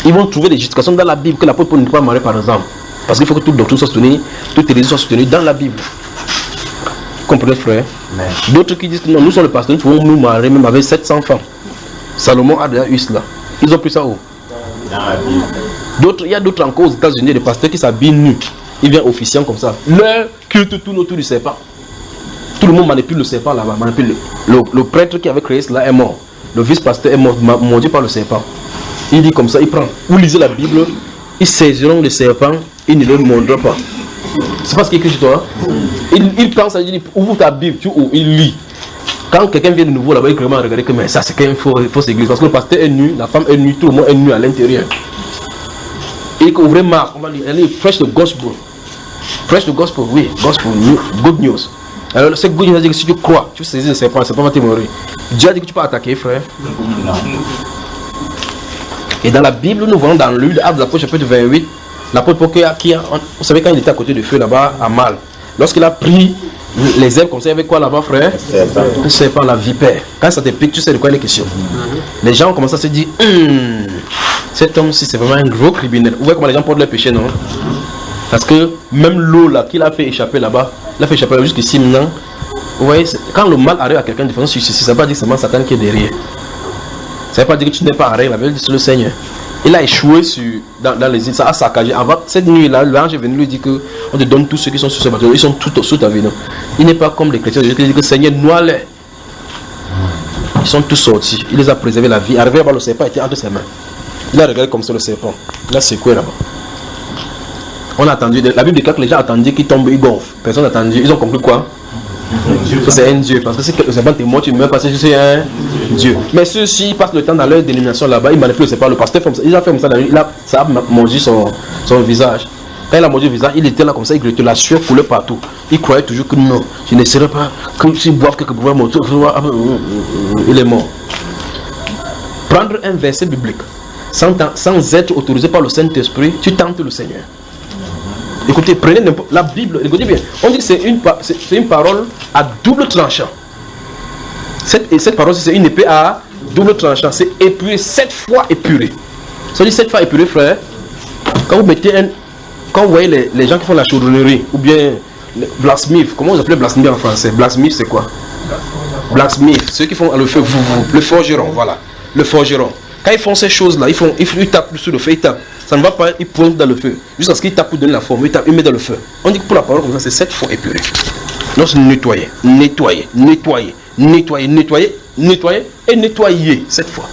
S2: Ils vont trouver des justifications dans la Bible que l'apôtre Paul ne peut pas marier, par exemple. Parce qu'il faut que toute doctrine soit soutenue, toute hérésie soit soutenue dans la Bible. Vous comprenez, frère? D'autres qui disent que non, nous sommes les pasteurs, nous pouvons nous marier même avec 700 femmes. Salomon a déjà eu cela. Ils ont pris ça où? Dans la Bible. Il y a d'autres encore aux États-Unis, des pasteurs qui s'habillent nus. Ils viennent officiant comme ça. Leur culte tourne autour du serpent. Tout le monde manipule le serpent là-bas. Le prêtre qui avait créé cela est mort. Le vice-pasteur est mort, mordu par le serpent. Il dit comme ça, il prend. Vous lisez la Bible, ils saisiront le serpent, ils ne le montreront pas. C'est pas ce qu'il écrit chez toi. Il prend ça, il dit, ouvre ta Bible, tu ouvres, il lit. Quand quelqu'un vient de nouveau là-bas, il commence à regarder que mais ça c'est quand même une fausse église. Parce que le pasteur est nu, la femme est nue, tout le monde est nu à l'intérieur. Et il ouvre marque, on va dire, elle est fresh the gospel. Fresh the gospel, oui, gospel, good news. Alors c'est good news, c'est-à-dire que si tu crois, tu saisis le serpent va te mourir. Dieu a dit que tu peux attaquer, frère. Et dans la Bible, nous voyons dans le livre d'Actes de l'Apôtre chapitre 28, l'apôtre Paul vous savez quand il était à côté du feu là-bas, à Mal, lorsqu'il a pris les herbes comme ça, avec quoi là-bas, frère? Le serpent, la vipère. Quand ça te pique, tu sais de quoi il est question. Les gens ont commencé à se dire, cet homme-ci, c'est vraiment un gros criminel. Vous voyez comment les gens portent leur péché, non? Parce que même l'eau là qu'il a fait échapper là-bas, il a fait échapper jusqu'ici maintenant. Vous voyez, quand le mal arrive à quelqu'un de façon suicide, ça ne veut pas dire que c'est seulement Satan qui est derrière. Ça ne veut pas dire que tu n'es pas à règle avec le Seigneur. Il a échoué dans les îles, ça a saccagé. Avant cette nuit-là, l'ange est venu lui dire qu'on te donne tous ceux qui sont sur ce bateau, ils sont tous sous ta vie. Non? Il n'est pas comme les chrétiens, qui disent que Seigneur, noie-les. Ils sont tous sortis, il les a préservé la vie. Arrivé là-bas, le serpent était entre ses mains. Il a regardé comme ça le serpent, il a secoué là-bas. On a attendu, la Bible déclare que les gens attendaient qu'il tombe, il gonfle. Personne n'a attendu, ils ont compris quoi? Que c'est un Dieu, parce que si le serpent est mort, tu ne meurs pas, c'est juste un Dieu. Mais ceux-ci passent le temps dans leur dénomination là-bas, ils manipulent le serpent, le pasteur comme ça, il a fait comme ça, ça a mordu son visage. Quand il a mordu le visage, il était là comme ça, il grêtait, la sueur coulait partout. Il croyait toujours que non, je ne serai pas, que s'il boive quelques pouvoirs, il est mort. Prendre un verset biblique sans être autorisé par le Saint-Esprit, tu tentes le Seigneur. Écoutez, prenez la Bible, écoutez bien, on dit que c'est une parole à double tranchant. Cette parole, c'est une épée à double tranchant, c'est épuré, 7 fois épuré. Ça dit 7 fois épuré, frère. Quand vous voyez les gens qui font la chaudronnerie, ou bien blacksmith, comment vous appelez blacksmith en français? Blacksmith, c'est quoi? Blacksmith, ceux qui font le feu, le forgeron, voilà, le forgeron. Quand ils font ces choses-là, ils tapent sur le feu, ils tapent. Ça ne va pas, ils pointent dans le feu. Jusqu'à ce qu'ils tapent pour donner la forme, ils mettent dans le feu. On dit que pour la parole comme ça, c'est 7 fois épuré. Donc c'est nettoyer, nettoyer, nettoyer, nettoyer, nettoyer, nettoyer et nettoyer 7 fois.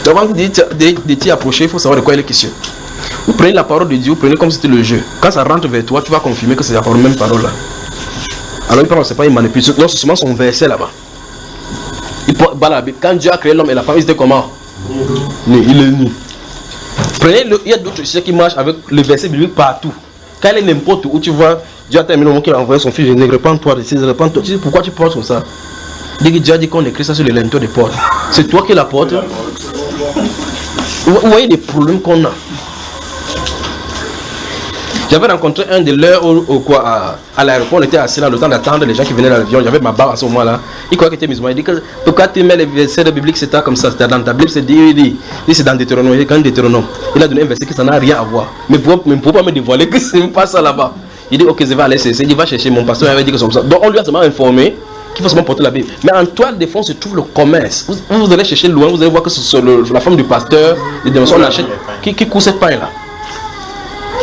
S2: Donc avant de t'y approcher, il faut savoir de quoi il est question. Vous prenez la parole de Dieu, vous prenez comme si c'était le jeu. Quand ça rentre vers toi, tu vas confirmer que c'est la même parole là. Alors il parle, c'est pas une manipulation. Non, c'est seulement son verset là-bas. Quand Dieu a créé l'homme et la femme, ils étaient comment? Il est nu. Il y a d'autres choses qui marchent avec le verset biblique partout. Quand il est n'importe où, tu vois, Dieu a terminé au moment qu'il a envoyé son fils, je ne repens-toi, tu dis pourquoi tu portes comme ça? Dieu a dit qu'on écrit ça sur les linteaux des portes. C'est toi qui la porte. Vous voyez les problèmes qu'on a. J'avais rencontré un de leurs à l'aéroport, on était assis là le temps d'attendre les gens qui venaient dans l'avion. J'avais ma barre à ce moment-là. Il croyait qu'il était musulman. Il dit que pourquoi tu mets les versets de biblique, c'est comme ça, c'est dans ta Bible, c'est dit, c'est dans Deutéronome. Il a donné un verset qui ça n'a rien à voir. Mais pour pas me dévoiler que c'est pas ça là-bas. Il dit ok, je vais aller cesser. Il va chercher, mon pasteur avait dit que c'est comme ça. Donc on lui a seulement informé qu'il faut seulement porter la Bible. Mais en toile de fond se trouve le commerce. Vous allez chercher loin, vous allez voir que c'est la femme du pasteur, les démonstrations, on achète, qui court cette paille là.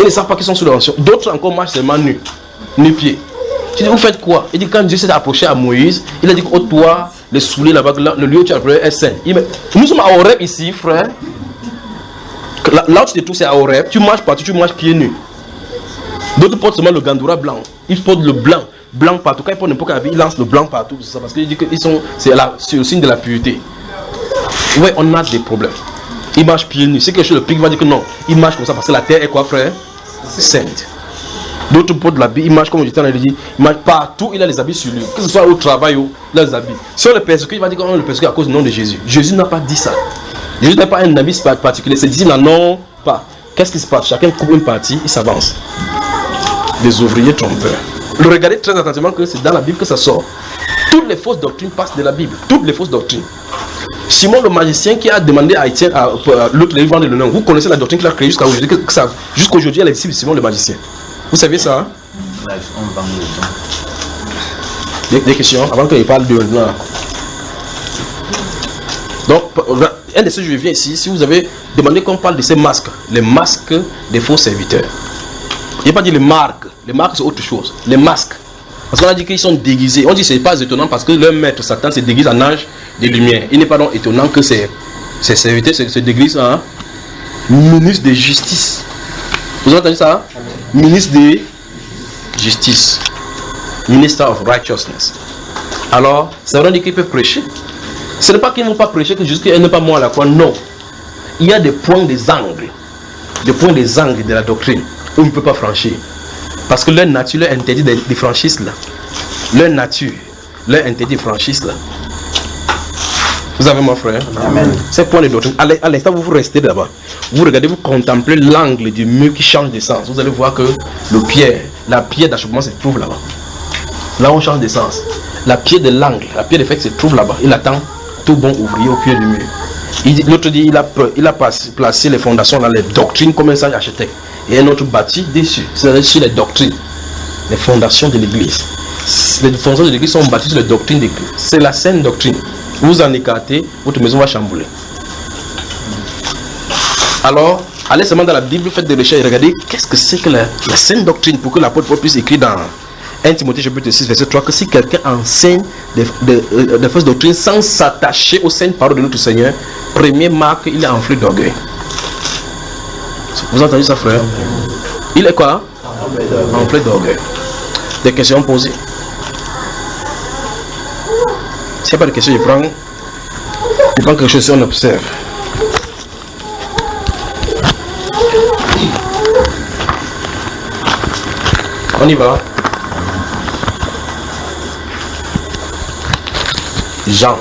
S2: Ils ne savent pas qu'ils sont sous l'onction. D'autres encore marchent seulement nus pieds. Tu dis, vous faites quoi? Il dit, quand Dieu s'est approché à Moïse, il a dit, oh toi, les souliers là-bas, le lieu où tu as appelé est saint. Nous sommes à Horeb ici, frère. Là où tu te trouves, c'est à Horeb. Tu marches partout, tu marches pieds nus. D'autres portent seulement le gandoura blanc. Ils portent le blanc partout. Quand ils portent n'importe quel habit, ils lancent le blanc partout. C'est ça, parce qu'il dit que c'est le signe de la pureté. Oui, on a des problèmes. Il marche pieds nus. C'est quelque chose, le pic va dire que non. Il marche comme ça parce que la terre est quoi, frère? Sainte. D'autres portent l'habit, il marche comme j'étais en train de dire, il marche partout, il a les habits sur lui. Que ce soit au travail ou il a les habits. Si on le persécute, il va dire qu'on le persécute à cause du nom de Jésus. Jésus n'a pas dit ça. Jésus n'a pas un habit particulier. C'est dit non, pas. Qu'est-ce qui se passe? Chacun coupe une partie, il s'avance. Des ouvriers trompeurs. Regardez très attentivement que c'est dans la Bible que ça sort. Toutes les fausses doctrines passent de la Bible. Toutes les fausses doctrines. Simon le magicien qui a demandé à Étienne, à l'autre de vendre le nom. Vous connaissez la doctrine qu'il a créée jusqu'à aujourd'hui. Jusqu'aujourd'hui, elle est disciple de Simon le magicien. Vous savez ça? Hein? Des questions avant qu'il parle de maintenant. Donc, un de ceux je viens ici, si vous avez demandé qu'on parle de ces masques, les masques des faux serviteurs. Il n'y a pas dit les marques c'est autre chose. Les masques. Parce qu'on a dit qu'ils sont déguisés. On dit que ce n'est pas étonnant parce que leur maître Satan se déguise en ange de lumière. Il n'est pas donc étonnant que ces serviteurs se déguisent en ministre de justice. Vous avez entendu ça? Hein? Ministre de justice. Minister of righteousness. Alors, ça veut dire qu'ils peuvent prêcher. Ce n'est pas qu'ils ne vont pas prêcher que juste qu'ils n'est pas moi à la croix. Non. Il y a des points des angles. Des points des angles de la doctrine où on ne peut pas franchir. Parce que leur nature leur interdit des franchises là. Leur nature leur interdit des franchises là. Vous avez mon frère? Amen. C'est point de doctrine. À l'instant où vous restez là-bas, vous regardez, vous contemplez l'angle du mur qui change de sens. Vous allez voir que la pierre d'achoppement se trouve là-bas. Là on change de sens. La pierre de l'angle, la pierre de fait se trouve là-bas. Il attend tout bon ouvrier au pied du mur. L'autre dit il a placé les fondations dans les doctrines comme un sage architecte. Et un autre bâti dessus, c'est-à-dire sur les doctrines, les fondations de l'église. Les fondations de l'église sont bâties sur les doctrines de Christ. C'est la saine doctrine. Vous en écartez, votre maison va chambouler. Alors, allez seulement dans la Bible, faites des recherches et regardez qu'est-ce que c'est que la saine doctrine pour que l'apôtre Paul puisse écrire dans 1 Timothée chapitre 6 verset 3 que si quelqu'un enseigne des fausses doctrines sans s'attacher aux saintes paroles de notre Seigneur, premier marque, il est enflé d'orgueil. Vous entendez ça, frère? Il est quoi? Enflé d'orgueil. Des questions posées. S'il n'y a pas de questions, je prends quelque chose et on observe. On y va. Jean.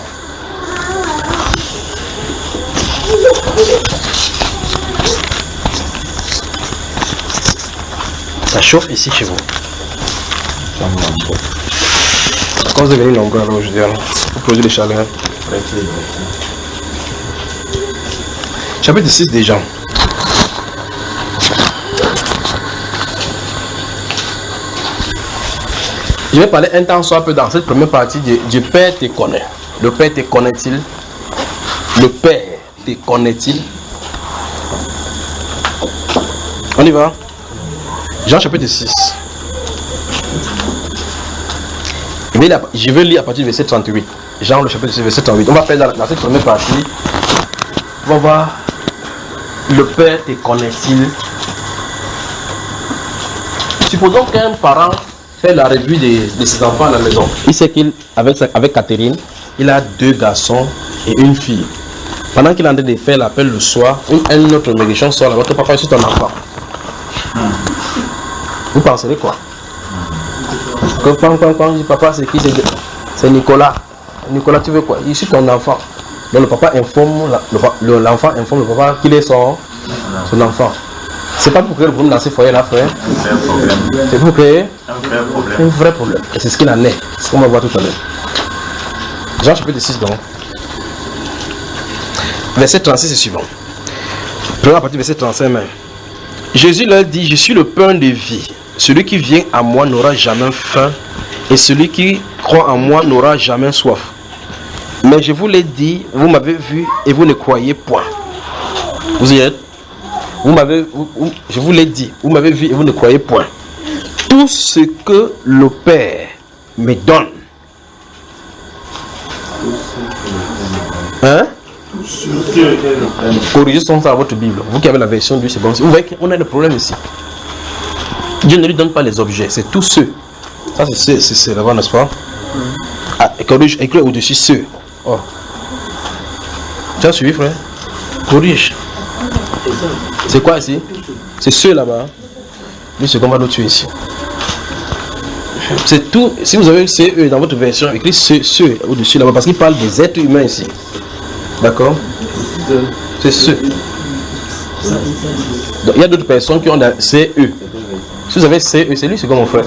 S2: Ça chauffe ici chez vous. Quand vous êtes venu nombreux, alors je dis, vous posez les chaleurs. Chapitre 6 des Jean. Je vais parler un temps soit peu dans cette première partie. Dieu Père te connaît. Le Père te connaît-il? Le Père te connaît-il? On y va. Jean chapitre 6. Je vais lire à partir du verset 38. Jean le chapitre 6 verset 38. On va faire dans cette première partie. On va voir. Le Père te connaît-il? Supposons qu'un parent fait la revue de ses enfants à la maison. Il sait qu'avec Catherine, il a 2 garçons et une fille. Pendant qu'il est en train de faire l'appel le soir, un autre méchant sort là, votre papa est sur ton enfant. Vous penserez quoi? Quand dit papa, c'est qui? C'est Nicolas. Nicolas, tu veux quoi? Il est ton enfant. Donc le papa informe, l'enfant informe le papa qu'il est son enfant. C'est pas pour créer le problème dans ces foyers là, frère. C'est pour créer un vrai problème. Et c'est ce qu'il en est. C'est ce qu'on va voir tout à l'heure. Jean chapitre 6 donc. Verset 36 et suivant. Prenons à partir du verset 35 même. Jésus leur dit, je suis le pain de vie. Celui qui vient à moi n'aura jamais faim. Et celui qui croit en moi n'aura jamais soif. Mais je vous l'ai dit, vous m'avez vu et vous ne croyez point. Vous y êtes? Je vous l'ai dit, vous m'avez vu et vous ne croyez point. Tout ce que le Père me donne. Hein? Corrigez son à votre Bible. Vous qui avez la version du c'est bon. Vous voyez qu'on a le problème ici. Dieu ne lui donne pas les objets, c'est tous ceux. Ça c'est là-bas, n'est-ce pas? Ah, corrige, écris au-dessus ceux. Oh. Tu as suivi, frère? Corrige. C'est quoi ici? C'est ceux là-bas. Lui, c'est qu'on va le tuer ici. C'est tout. Si vous avez CE dans votre version, écrit ceux au-dessus là-bas, parce qu'il parle des êtres humains ici. D'accord? C'est ceux. Donc, il y a d'autres personnes qui ont CE. Si vous avez CE, c'est lui, c'est comme mon frère.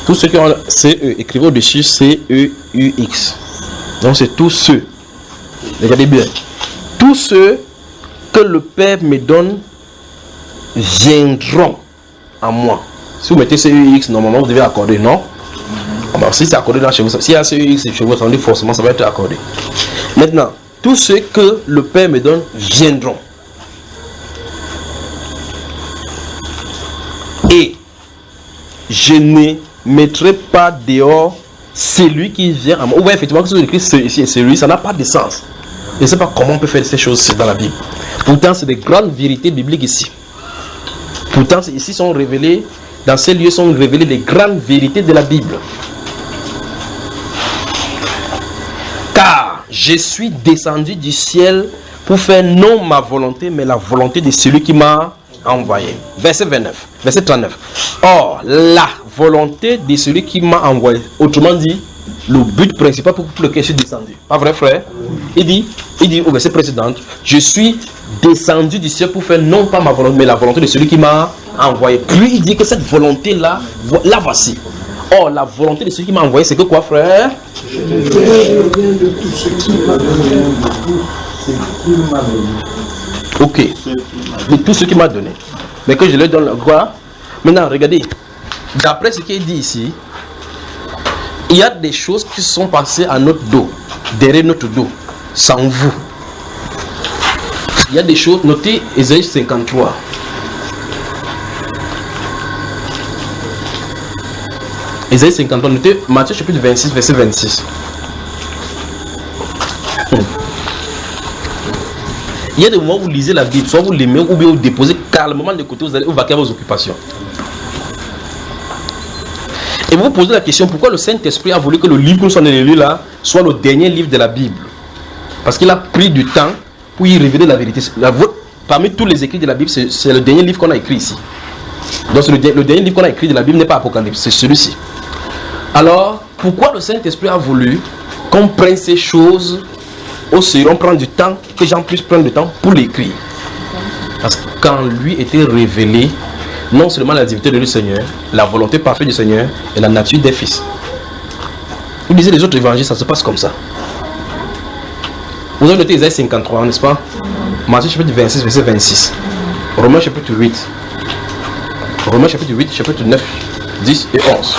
S2: Tous ceux qui ont CE, écrivez au-dessus CEUX. Donc c'est tous ceux. Regardez bien. Tous ceux que le Père me donne viendront à moi. Si vous mettez CEUX, normalement vous devez accorder, non? Alors, si c'est accordé dans chez vous, s'il y a CEUX chez vous, ça veut dire forcément ça va être accordé. Maintenant, tous ceux que le Père me donne viendront. Et je ne mettrai pas dehors celui qui vient à moi. Vous voyez effectivement que ce que écrit ici et celui, ça n'a pas de sens. Je ne sais pas comment on peut faire ces choses dans la Bible. Pourtant, c'est des grandes vérités bibliques ici. Pourtant, ici sont révélées, dans ces lieux sont révélées des grandes vérités de la Bible. Car je suis descendu du ciel pour faire non ma volonté, mais la volonté de celui qui m'a envoyé. Verset 29, verset 39. Or, la volonté de celui qui m'a envoyé, autrement dit, le but principal pour lequel je suis descendu. Pas vrai, frère? Il dit au verset précédent, je suis descendu du ciel pour faire non pas ma volonté, mais la volonté de celui qui m'a envoyé. Puis il dit que cette volonté-là, la voici. Or, la volonté de celui qui m'a envoyé, c'est que quoi, frère? Ok. De tout ce qu'il m'a donné. Mais que je leur donne quoi? Maintenant, regardez. D'après ce qui est dit ici, il y a des choses qui sont passées à notre dos, derrière notre dos, sans vous. Il y a des choses, notez Ésaïe 53. Ésaïe 53, notez Matthieu chapitre 26, verset 26. Il y a des moments où vous lisez la Bible, soit vous l'aimez ou bien vous déposez calmement de côté, vous allez vaquer à vos occupations. Et vous vous posez la question, pourquoi le Saint-Esprit a voulu que le livre que nous sommes allés lire là soit le dernier livre de la Bible? Parce qu'il a pris du temps pour y révéler la vérité. Parmi tous les écrits de la Bible, c'est le dernier livre qu'on a écrit ici. Donc le dernier livre qu'on a écrit de la Bible n'est pas Apocalypse, c'est celui-ci. Alors, pourquoi le Saint-Esprit a voulu qu'on prenne ces choses au sérieux, on prend du temps, que Jean puisse prendre du temps pour l'écrire? Parce que quand lui était révélé, non seulement la divinité de le Seigneur, la volonté parfaite du Seigneur et la nature des fils. Vous lisez les autres évangiles, ça se passe comme ça. Vous avez noté Isaïe 53, n'est-ce pas? Matthieu chapitre 26, verset 26. Romains chapitre 8. Romains chapitre 8, chapitre 9, 10 et 11.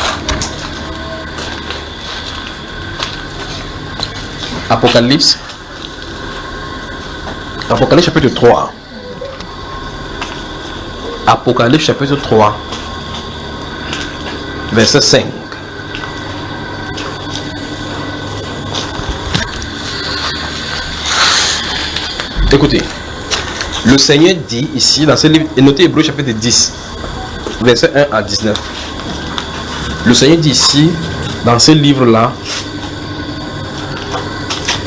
S2: Apocalypse. Apocalypse chapitre 3. Apocalypse chapitre 3, verset 5. Écoutez, le Seigneur dit ici dans ce livre, et notez Hébreux chapitre 10, verset 1 à 19. Le Seigneur dit ici, dans ce livre-là,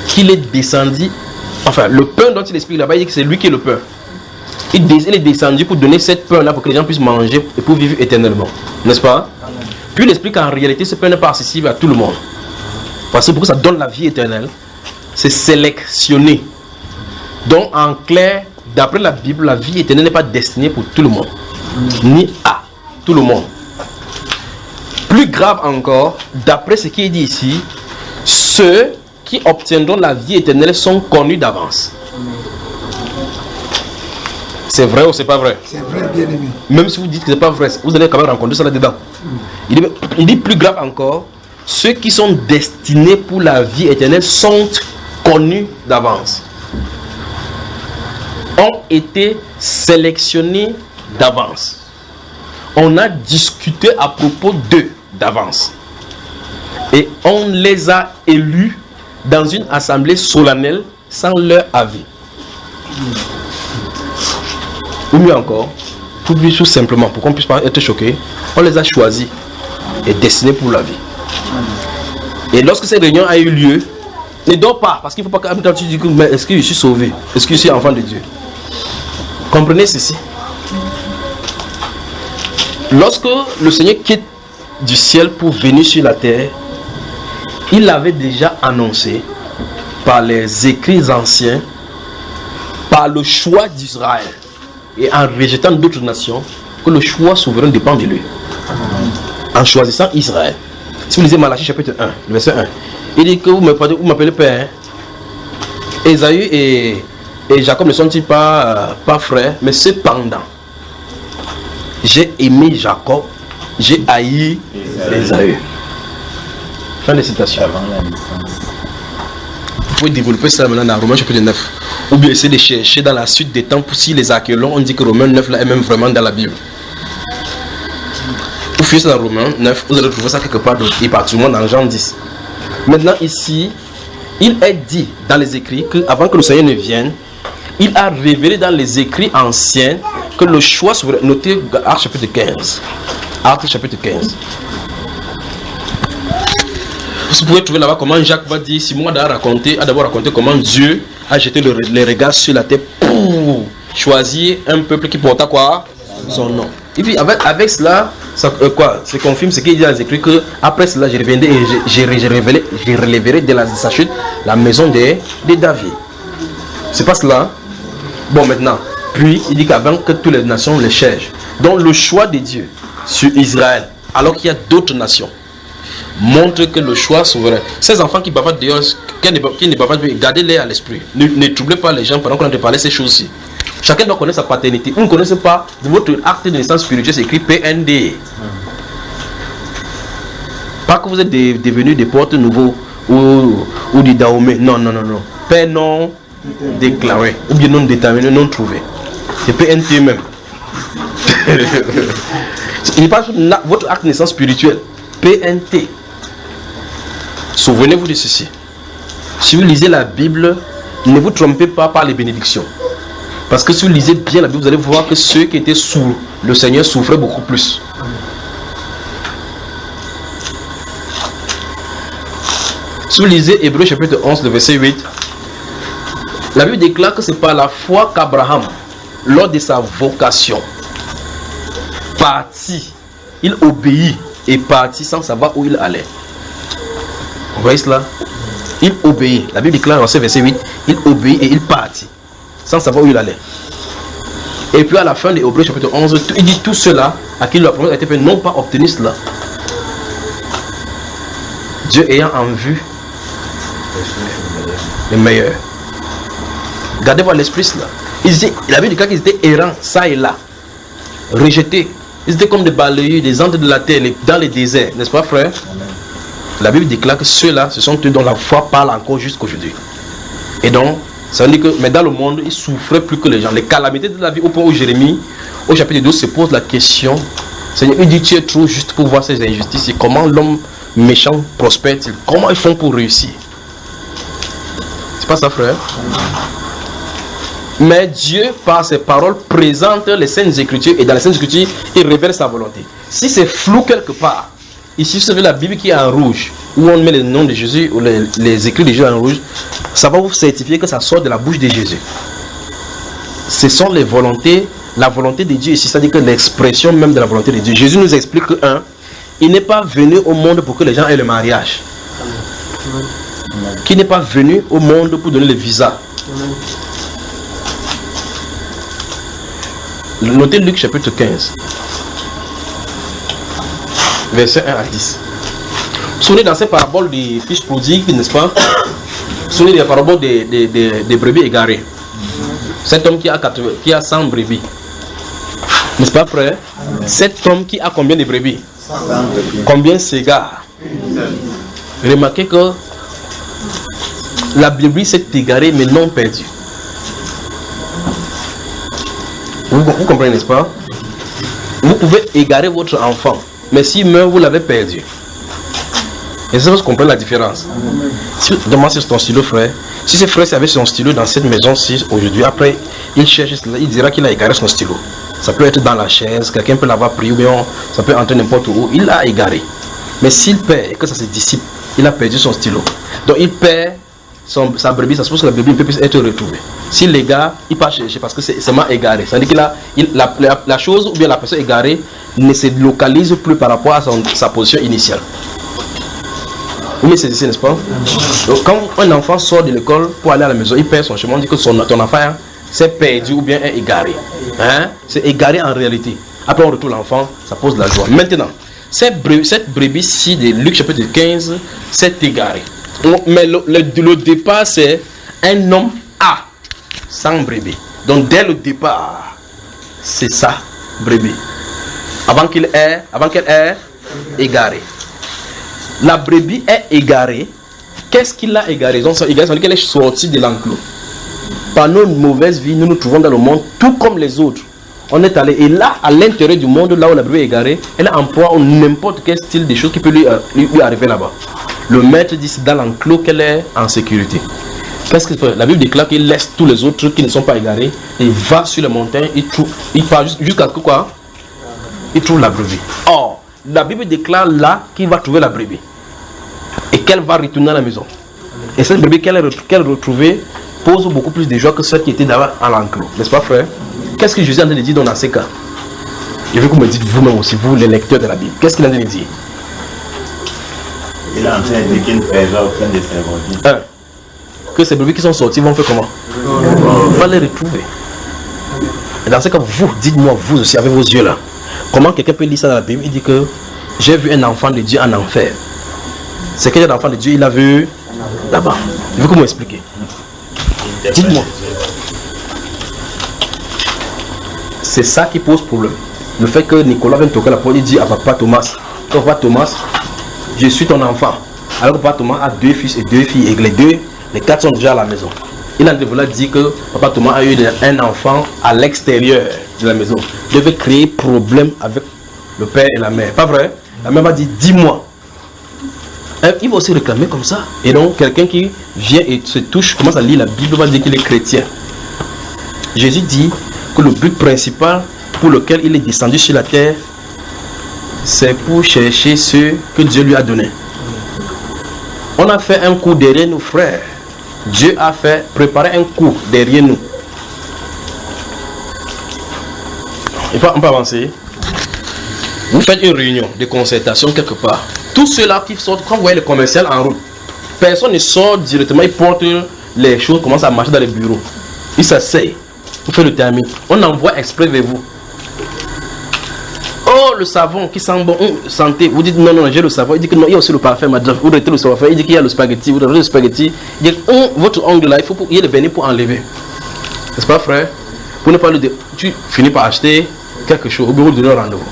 S2: qu'il est descendu, enfin, le pain dont il explique là-bas, il dit que c'est lui qui est le pain. Il est descendu pour donner cette pain-là pour que les gens puissent manger et pour vivre éternellement. N'est-ce pas? Puis il explique qu'en réalité, ce pain n'est pas accessible à tout le monde. Parce que pour que ça donne la vie éternelle, c'est sélectionné. Donc, en clair, d'après la Bible, la vie éternelle n'est pas destinée pour tout le monde. Ni à tout le monde. Plus grave encore, d'après ce qui est dit ici, ceux qui obtiendront la vie éternelle sont connus d'avance. C'est vrai ou c'est pas vrai?
S6: C'est vrai, bien aimé.
S2: Même si vous dites que c'est pas vrai, vous allez quand même rencontrer ça là-dedans. Il dit plus grave encore, ceux qui sont destinés pour la vie éternelle sont connus d'avance. Ont été sélectionnés d'avance. On a discuté à propos d'eux d'avance. Et on les a élus dans une assemblée solennelle sans leur avis. Ou mieux encore, pour lui tout simplement, pour qu'on puisse pas être choqué, on les a choisis et destinés pour la vie. Et lorsque cette réunion a eu lieu, ne dors pas, parce qu'il ne faut pas quand tu dis que est-ce que je suis sauvé, est-ce que je suis enfant de Dieu. Comprenez ceci. Lorsque le Seigneur quitte du ciel pour venir sur la terre, il avait déjà annoncé par les écrits anciens, par le choix d'Israël, et en rejetant d'autres nations, que le choix souverain dépend de lui. En choisissant Israël. Si vous lisez Malachie chapitre 1, verset 1, il dit que vous m'appelez Père. Ésaü et Jacob ne sont-ils pas frères, mais cependant, j'ai aimé Jacob, j'ai haï Ésaü. Fin de citation. Vous pouvez développer ça maintenant dans Romains chapitre 9. Ou bien essayer de chercher dans la suite des temps, si les archéologues ont dit que Romains 9 là est même vraiment dans la Bible. Vous fuyez ça dans Romains 9, vous allez trouver ça quelque part d'autre, et particulièrement dans Jean 10. Maintenant ici, il est dit dans les écrits qu'avant que le Seigneur ne vienne, il a révélé dans les écrits anciens que le choix souverain, notez Actes chapitre 15. Actes chapitre 15. Vous pouvez trouver là-bas comment Jacques va dire, Simon a d'abord raconté comment Dieu a jeté les regards sur la terre pour choisir un peuple qui porta quoi? Son nom. Et puis avec cela, ça confirme ce qu'il dit dans les écrits que après cela, je reviendrai et je relèverai de sa chute la maison de David. C'est pas cela? Bon, maintenant, puis il dit qu'avant que toutes les nations les cherchent. Donc le choix de Dieu sur Israël, alors qu'il y a d'autres nations, montre que le choix souverain. Ces enfants qui bavardent dehors, qui ne bavardent pas, gardez-les à l'esprit. Ne troublez pas les gens pendant qu'on a de parler ces choses-ci. Chacun doit connaître sa paternité. Vous ne connaissez pas votre acte de naissance spirituelle, c'est écrit PND. Pas que vous êtes devenus des portes nouveaux ou du Dahomey. Non. Père non déclaré ou bien non déterminé, non trouvé. C'est PNT même. Il n'est pas votre acte de naissance spirituelle. PNT. Souvenez-vous de ceci. Si vous lisez la Bible, ne vous trompez pas par les bénédictions. Parce que si vous lisez bien la Bible, vous allez voir que ceux qui étaient sous le Seigneur souffraient beaucoup plus. Si vous lisez Hébreux chapitre 11, le verset 8, la Bible déclare que c'est par la foi qu'Abraham, lors de sa vocation, partit, il obéit et partit sans savoir où il allait. Vous voyez cela? Il obéit. La Bible déclare dans ce verset 8, il obéit et il partit sans savoir où il allait. Et puis à la fin de Hébreux chapitre 11, il dit tout cela à qui la promesse a été faite n'ont pas obtenu cela. Dieu ayant en vue les meilleurs. Gardez-vous à l'esprit cela. La Bible déclare qu'ils étaient errants, ça et là, rejetés. Ils étaient comme des balayeurs, des ânes de la terre dans les déserts, n'est-ce pas, frère? La Bible déclare que ceux-là, ce sont eux dont la foi parle encore jusqu'aujourd'hui. Et donc, ça veut dire que, mais dans le monde, ils souffraient plus que les gens. Les calamités de la vie, au point où Jérémie, au chapitre 12, se pose la question. Seigneur, il dit, tu es trop juste pour voir ces injustices. Et comment l'homme méchant prospère-t-il? Comment ils font pour réussir? C'est pas ça, frère? Mais Dieu, par ses paroles, présente les Saintes Écritures. Et dans les Saintes Écritures, il révèle sa volonté. Si c'est flou quelque part, ici, vous savez la Bible qui est en rouge, où on met le nom de Jésus, ou les écrits de Jésus en rouge, ça va vous certifier que ça sort de la bouche de Jésus. Ce sont les volontés, la volonté de Dieu ici, c'est-à-dire que l'expression même de la volonté de Dieu. Jésus nous explique que, il n'est pas venu au monde pour que les gens aient le mariage. Qu'il n'est pas venu au monde pour donner le visa. Notez Luc chapitre 15. Verset 1 à 10. Vous vous souvenez dans ces paraboles des fils prodigues, n'est-ce pas? Vous vous souvenez des paraboles des brebis égarées. Cet homme qui a 100 brebis. N'est-ce pas, frère? Cet homme qui a combien de brebis? Combien s'égare? Remarquez que la brebis s'est égarée mais non perdue. Vous comprenez, n'est-ce pas? Vous pouvez égarer votre enfant, mais s'il meurt, vous l'avez perdu. Et ça, vous comprenez la différence. Si, demande sur ton stylo, frère. Si ce frère avait son stylo dans cette maison-ci aujourd'hui, après, il cherche, il dira qu'il a égaré son stylo. Ça peut être dans la chaise, quelqu'un peut l'avoir pris, ou bien ça peut entrer n'importe où. Il l'a égaré. Mais s'il perd et que ça se dissipe, il a perdu son stylo. Donc il perd sa brebis, ça suppose que la brebis peut être retrouvée. S'il l'égare, il part chercher parce que c'est seulement égaré. Ça veut dire que la chose ou bien la personne égarée ne se localise plus par rapport à sa position initiale. Vous me saisissez, n'est-ce pas? Donc quand un enfant sort de l'école pour aller à la maison, il perd son chemin, on dit que ton enfant s'est perdu ou bien est égaré. C'est égaré en réalité. Après on retrouve l'enfant, ça pose la joie. Maintenant, cette brebis-ci de Luc chapitre 15 s'est égarée. Mais le départ, c'est un homme A, sans brebis. Donc dès le départ, c'est ça, brebis. Avant qu'elle ait égaré. La brebis est égarée. Qu'est-ce qui l'a égarée? Donc, ça veut dire qu'elle est sortie de l'enclos. Par nos mauvaises vies, nous nous trouvons dans le monde tout comme les autres. On est allé, et là, à l'intérieur du monde, là où la brebis est égarée, elle emploie n'importe quel style de choses qui peut lui arriver là-bas. Le maître dit c'est dans l'enclos qu'elle est en sécurité. Qu'est-ce qu'il fait? La Bible déclare qu'il laisse tous les autres qui ne sont pas égarés. Il va sur les montagnes, il part jusqu'à quoi? Il trouve la brebis. Or, la Bible déclare là qu'il va trouver la brebis. Et qu'elle va retourner à la maison. Et cette brebis qu'elle retrouvée pose beaucoup plus de joie que celle qui était d'abord à l'enclos. N'est-ce pas, frère? Qu'est-ce que Jésus est en train de dire dans ces cas? Je veux que vous me dites vous-même aussi, vous les lecteurs de la Bible. Qu'est-ce qu'il est en train de dire?
S4: Il est en train de dire qu'il ne perdra aucun de ses brebis.
S2: Que ces brebis qui sont sortis vont faire comment? On va les retrouver. Et dans ce cas, vous, dites-moi, vous aussi, avec vos yeux là, comment quelqu'un peut lire ça dans la Bible? Il dit que j'ai vu un enfant de Dieu en enfer. C'est quel enfant de Dieu il a vu là-bas. Je veux que vous m'expliquez. Dites-moi. C'est ça qui pose problème. Le fait que Nicolas vienne toquer la porte, il dit à papa Thomas, papa Thomas, je suis ton enfant. Alors que papa Thomas a 2 fils et 2 filles, et les 4 sont déjà à la maison. Il a voulu dire que papa Thomas a eu un enfant à l'extérieur de la maison. Il devait créer problème avec le père et la mère. Pas vrai? La mère va dire, dis-moi. Il va aussi réclamer comme ça. Et donc, quelqu'un qui vient et se touche, commence à lire la Bible, va dire qu'il est chrétien. Jésus dit que le but principal pour lequel il est descendu sur la terre, c'est pour chercher ce que Dieu lui a donné. On a fait un coup derrière nos frères. Dieu a fait préparer un coup derrière nous. On peut avancer. Vous faites une réunion de concertation quelque part. Tous ceux-là qui sortent, quand vous voyez le commercial en route, personne ne sort directement, il porte les choses, commence à marcher dans les bureaux. Il s'asseye. Vous faites le terme. On envoie exprès vers vous. Oh, le savon qui sent bon, santé. Vous dites non, j'ai le savon. Il dit que non, il y a aussi le parfum, madame. Vous retirez le savon. Il dit qu'il y a le spaghetti. Vous retirez le spaghetti. Il dit votre ongle là, il y a le vernis pour enlever. N'est-ce pas, frère? Pour ne pas le dire, tu finis par acheter quelque chose au bureau de leur rendez-vous.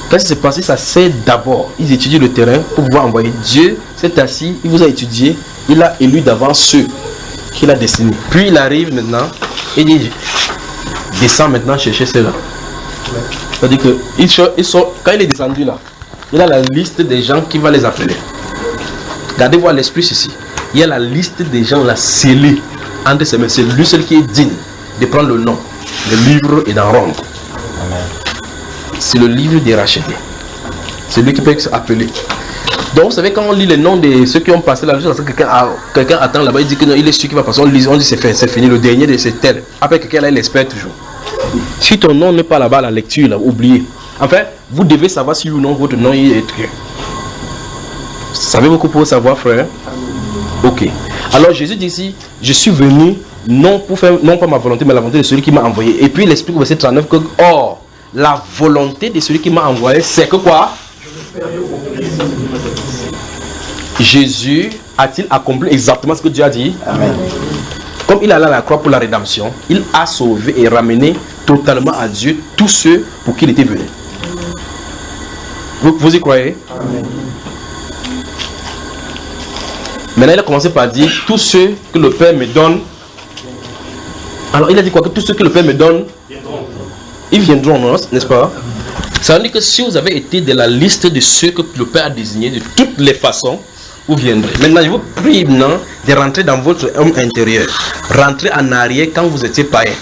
S2: Qu'est-ce qui s'est passé? Ça c'est d'abord. Ils étudient le terrain pour pouvoir envoyer. Dieu s'est assis, il vous a étudié, il a élu d'avance ceux qu'il a destinés. Puis il arrive maintenant et il descend maintenant chercher ceux-là. C'est-à-dire que quand il est descendu là, il a la liste des gens qui va les appeler. Gardez-vous à l'esprit ceci. Il y a la liste des gens là scellés entre ses mains. C'est lui seul qui est digne de prendre le nom, le livre et d'en rendre. C'est le livre des rachetés. C'est lui qui peut s'appeler. Donc vous savez quand on lit les noms de ceux qui ont passé la liste, quelqu'un attend là-bas, il dit que non, il est celui qui va passer, on dit c'est fini, le dernier de c'est tel. Après quelqu'un là, il espère toujours. Si ton nom n'est pas là-bas à la lecture, là, oubliez. En fait, vous devez savoir si ou non votre nom est écrit. Savez-vous pour savoir, frère? Ok. Alors Jésus dit ici, je suis venu non pour faire, non pas ma volonté, mais la volonté de celui qui m'a envoyé. Et puis il explique au verset 39 que, or, la volonté de celui qui m'a envoyé, c'est que quoi? Jésus a-t-il accompli exactement ce que Dieu a dit? Amen. Comme il est allé à la croix pour la rédemption, il a sauvé et ramené totalement à Dieu tous ceux pour qui il était venu. Vous y croyez? Amen. Maintenant, il a commencé par dire tous ceux que le Père me donne. Alors, il a dit quoi? Que tous ceux que le Père me donne, ils viendront, n'est-ce pas? Ça veut dire que si vous avez été de la liste de ceux que le Père a désignés de toutes les façons, vous viendrez. Maintenant, je vous prie maintenant de rentrer dans votre homme intérieur. Rentrez en arrière quand vous étiez païen.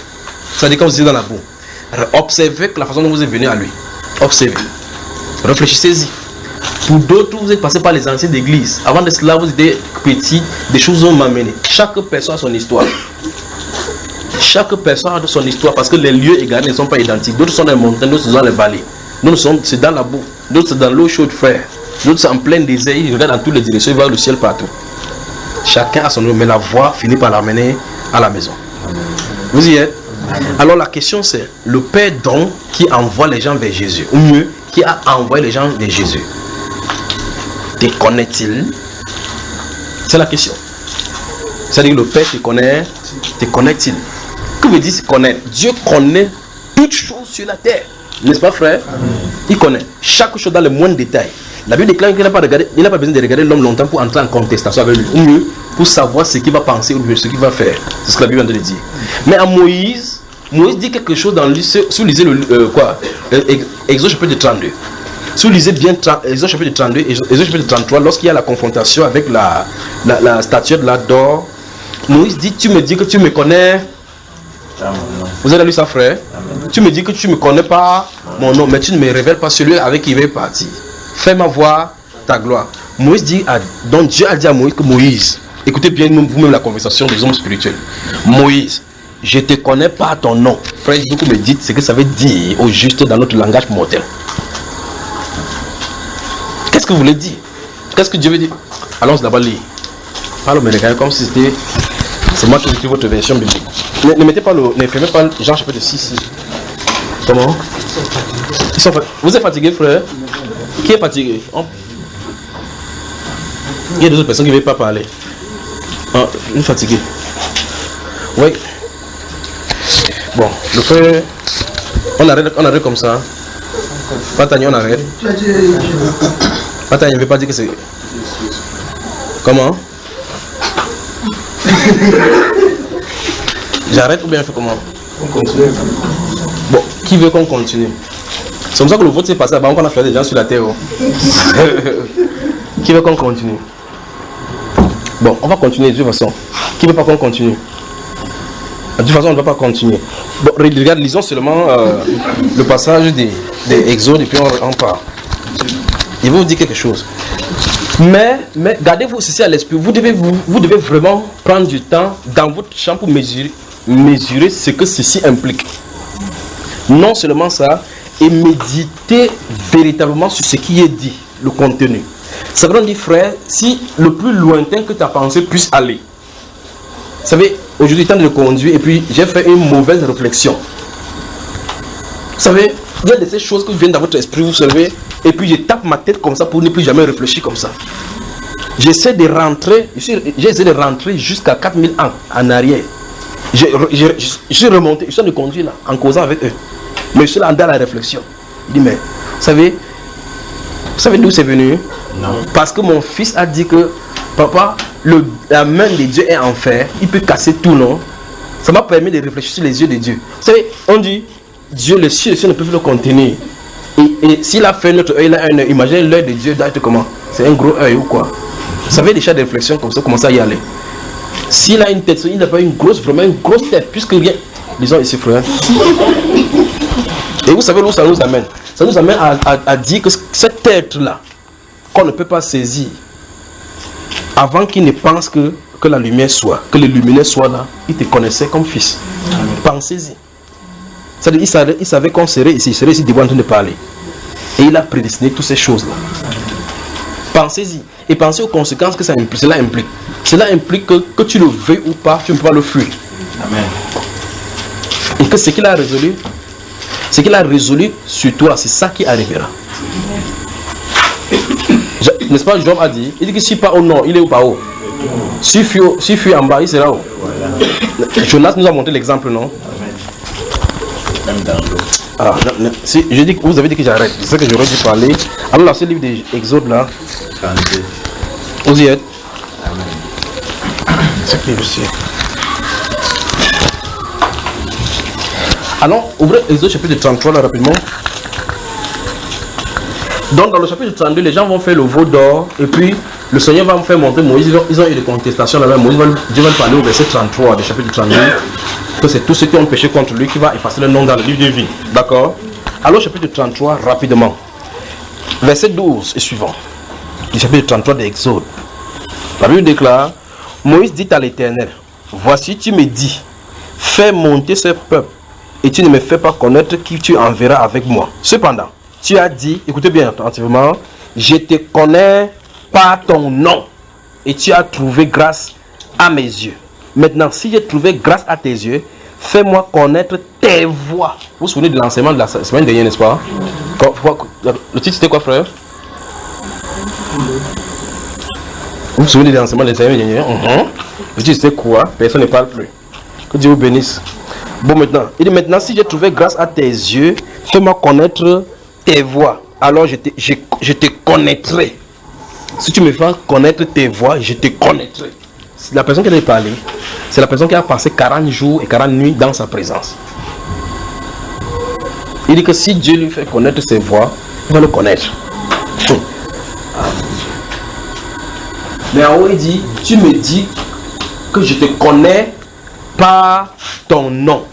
S2: C'est-à-dire quand vous étiez dans la boue. Observez la façon dont vous êtes venu à lui. Observez. Réfléchissez-y. Pour d'autres, vous êtes passé par les anciens d'église. Avant de cela, vous étiez petits, des choses ont amené. Chaque personne a son histoire. Chaque personne a son histoire parce que les lieux égarés ne sont pas identiques. D'autres sont dans les montagnes, d'autres sont dans les vallées. D'autres c'est dans la boue, d'autres c'est dans l'eau chaude, frère. D'autres c'est en plein désert, ils regardent dans toutes les directions, ils voient le ciel partout. Chacun a son nom, mais la voie finit par l'amener à la maison. Vous y êtes? Alors la question c'est, le Père donc qui envoie les gens vers Jésus, ou mieux, qui a envoyé les gens vers Jésus, te connaît-il? C'est la question. C'est-à-dire que le Père te connaît-il? Que veut dire se connaître? Dieu connaît toutes choses sur la terre. N'est-ce pas, frère? Amen. Il connaît chaque chose dans le moindre détail. La Bible déclare qu'il n'a pas besoin de regarder l'homme longtemps pour entrer en contestation avec lui. Ou mieux, pour savoir ce qu'il va penser ou ce qu'il va faire. C'est ce que la Bible vient de dire. Mais à Moïse dit quelque chose dans lui. Si vous lisez Exode chapitre 32. Si vous lisez bien Exode chapitre 32 et Exode chapitre 33, lorsqu'il y a la confrontation avec la statuette d'or, Moïse dit, tu me dis que tu me connais. Vous avez lu ça, frère? Amen. Tu me dis que tu ne me connais pas mon nom, mais tu ne me révèles pas celui avec qui il est parti. Fais-moi voir ta gloire. Moïse dit, donc Dieu a dit à Moïse que Moïse, écoutez bien vous-même la conversation des hommes spirituels. Moïse, je ne te connais pas ton nom. Frère, vous me dites ce que ça veut dire au juste dans notre langage mortel. Qu'est-ce que vous voulez dire? Qu'est-ce que Dieu veut dire? Allons d'abord lire. Parle mais regardez comme si c'était. C'est moi qui écris votre version biblique. Ne mettez pas ne fermez pas Jean chapitre 6. Comment? Vous êtes fatigué, frère? Qui est fatigué? Il y a d'autres personnes qui ne veulent pas parler. Ah, une fatiguée. Oui. Bon, le frère, on arrête comme ça. Patani, on arrête. Patani ne veut pas dire que c'est... Comment? J'arrête ou bien je fais comment? On continue. Bon, qui veut qu'on continue? C'est comme ça que le vote s'est passé avant qu'on a fait des gens sur la terre. Qui veut qu'on continue? Bon, on va continuer de toute façon. Qui veut pas qu'on continue? De toute façon, on ne va pas continuer. Bon, regarde, lisons seulement le passage des Exodes et puis on part. Il va vous dire quelque chose. Mais gardez-vous ceci à l'esprit. Vous devez vraiment prendre du temps dans votre champ pour mesurer ce que ceci implique. Non seulement ça, et méditer véritablement sur ce qui est dit, le contenu. Ça veut dire, frère, si le plus lointain que ta pensée puisse aller. Vous savez, aujourd'hui, temps de conduire et puis j'ai fait une mauvaise réflexion. Vous savez, il y a de ces choses qui viennent dans votre esprit, vous savez, et puis je tape ma tête comme ça pour ne plus jamais réfléchir comme ça. J'essaie de rentrer, jusqu'à 4000 ans en arrière. Je suis remonté, je suis en train de conduire là, en causant avec eux. Mais je suis là dans la réflexion. Il dit, mais, vous savez d'où c'est venu? Non. Parce que mon fils a dit que, papa, la main de Dieu est en fer, il peut casser tout, non? Ça m'a permis de réfléchir sur les yeux de Dieu. Vous savez, on dit, Dieu, le ciel ne peut plus le contenir. Et s'il a fait notre œil, il a un œil. Imaginez l'œil de Dieu d'être comment? C'est un gros œil ou quoi? Vous savez, des chats de réflexion comme ça, comment ça y aller? S'il a une tête, il n'a pas vraiment une grosse tête, puisque bien, disons ici, frère. Et vous savez où ça nous amène? Ça nous amène à dire que cette tête-là, qu'on ne peut pas saisir, avant qu'il ne pense que la lumière soit, que le luminaire soit là, il te connaissait comme fils. Pensez-y. C'est-à-dire, il savait qu'on serait ici, il serait ici devant en train de parler. Et il a prédestiné toutes ces choses-là. Pensez-y. Et pensez aux conséquences que cela implique. Cela implique que tu le veuilles ou pas, tu ne peux pas le fuir. Amen. Et que ce qu'il a résolu sur toi, c'est ça qui arrivera. N'est-ce pas, Job a dit, il dit que si pas au nord, il est où pas haut. Si fuit en bas, il sera haut. Jonas nous a montré l'exemple, non? Ah, si je dis que vous avez dit que j'arrête, c'est ça que j'aurais dû parler. Alors là, ce livre des Exodes là, vous y êtes? C'est qui je sais. Allons, ouvrez Exode chapitre 33 là rapidement. Donc dans le chapitre 32, les gens vont faire le veau d'or et puis le Seigneur va me faire montrer Moïse. Ils ont eu des contestations là-bas. Dieu va parler au verset 33 du chapitre 32. Que c'est tous ceux qui ont péché contre lui qui va effacer le nom dans le livre de vie. D'accord? Alors chapitre 33 rapidement. Verset 12 et suivant. Du chapitre 33 de Exode. La Bible déclare, Moïse dit à l'Éternel, voici tu me dis, fais monter ce peuple et tu ne me fais pas connaître qui tu enverras avec moi. Cependant, tu as dit, écoutez bien attentivement, je te connais par ton nom et tu as trouvé grâce à mes yeux. Maintenant, si j'ai trouvé grâce à tes yeux, fais-moi connaître tes voies. Vous vous souvenez de l'enseignement de la semaine dernière, n'est-ce pas? Le titre c'était quoi, frère? Vous vous souvenez de l'enseignement de la semaine dernière? Le titre c'était quoi? Personne ne parle plus. Que Dieu vous bénisse. Bon, maintenant, il dit maintenant, si j'ai trouvé grâce à tes yeux, fais-moi connaître tes voies. Alors je te connaîtrai. Si tu me fais connaître tes voies, je te connaîtrai. La personne qui a parlé, c'est la personne qui a passé 40 jours et 40 nuits dans sa présence. Il dit que si Dieu lui fait connaître ses voies, il va le connaître. Mais en haut, il dit, tu me dis que je te connais par ton nom.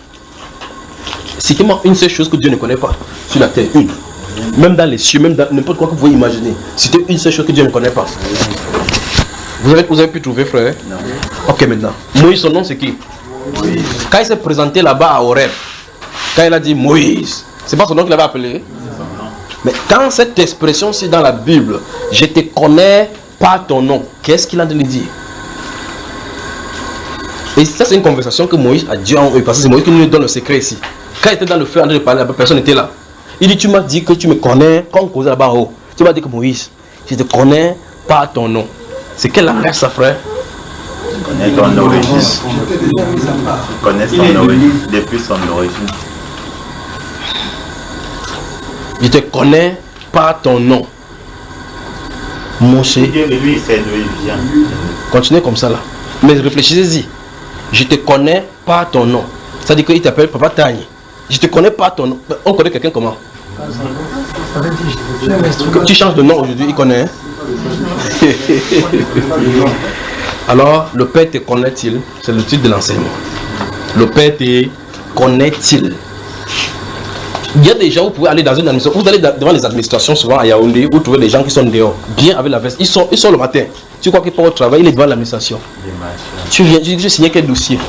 S2: C'est une seule chose que Dieu ne connaît pas sur la terre, une. Même dans les cieux, même dans n'importe quoi que vous pouvez imaginer. C'était une seule chose que Dieu ne connaît pas. Vous avez pu trouver, frère? Non. Ok, maintenant. Moïse, son nom c'est qui? Moïse. Quand il s'est présenté là-bas à Horeb, quand il a dit Moïse, c'est pas son nom qu'il avait appelé? Mais quand cette expression c'est dans la Bible, je te connais par ton nom, qu'est-ce qu'il a de lui dire? Et ça, c'est une conversation que Moïse a Dieu en eux, parce que c'est Moïse qui nous donne le secret ici. Quand il était dans le feu en train de parler, personne n'était là. Il dit, tu m'as dit que tu me connais, quand on causait là-bas en haut. Tu m'as dit que Moïse, je te connais par ton nom. C'est quel langage ça, frère?
S4: Connais ton origine. Connais son origine depuis son origine.
S2: Je te connais par ton nom. Moshe.
S4: Dieu, lui, il sait d'où il vient.
S2: Continuez comme ça là. Mais réfléchissez-y. Je te connais par ton nom. Ça dit qu'il t'appelle Papa Tani. Je te connais par ton nom. On connaît quelqu'un comment? Tu changes de nom aujourd'hui, il connaît. Hein? Alors, le Père te connaît-il? C'est le titre de l'enseignement. Le Père te connaît-il? Il y a des gens, vous pouvez aller dans une administration, vous allez devant les administrations souvent à Yaoundé, vous trouvez des gens qui sont dehors, bien avec la veste. Ils sont le matin. Tu crois qu'ils partent au travail, il est devant l'administration. Tu viens, tu dis, je signe quel dossier?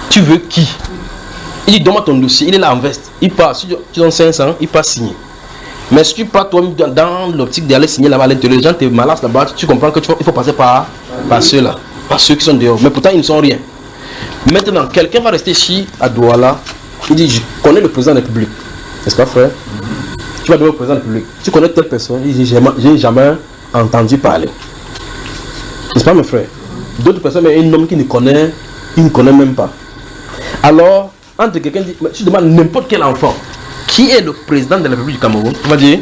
S2: Tu veux qui? Il dit, donne-moi ton dossier, il est là en veste. Il part, si tu donnes 500, il part signer. Mais si tu pars toi dans l'optique d'aller signer là-bas à l'intérieur, les gens te malassent là-bas, tu comprends qu'il faut passer par ceux-là, par ceux qui sont dehors. Mais pourtant, ils ne sont rien. Maintenant, quelqu'un va rester ici à Douala. Il dit, je connais le président de la République. N'est-ce pas, frère? Tu vas devoir le président de la République. Tu connais telle personne? Il dit, j'ai jamais entendu parler. N'est-ce pas, mes frères? D'autres personnes, mais un homme qui ne connaît même pas. Alors, entre quelqu'un dit, tu demandes n'importe quel enfant, qui est le président de la République du Cameroun? On va dire,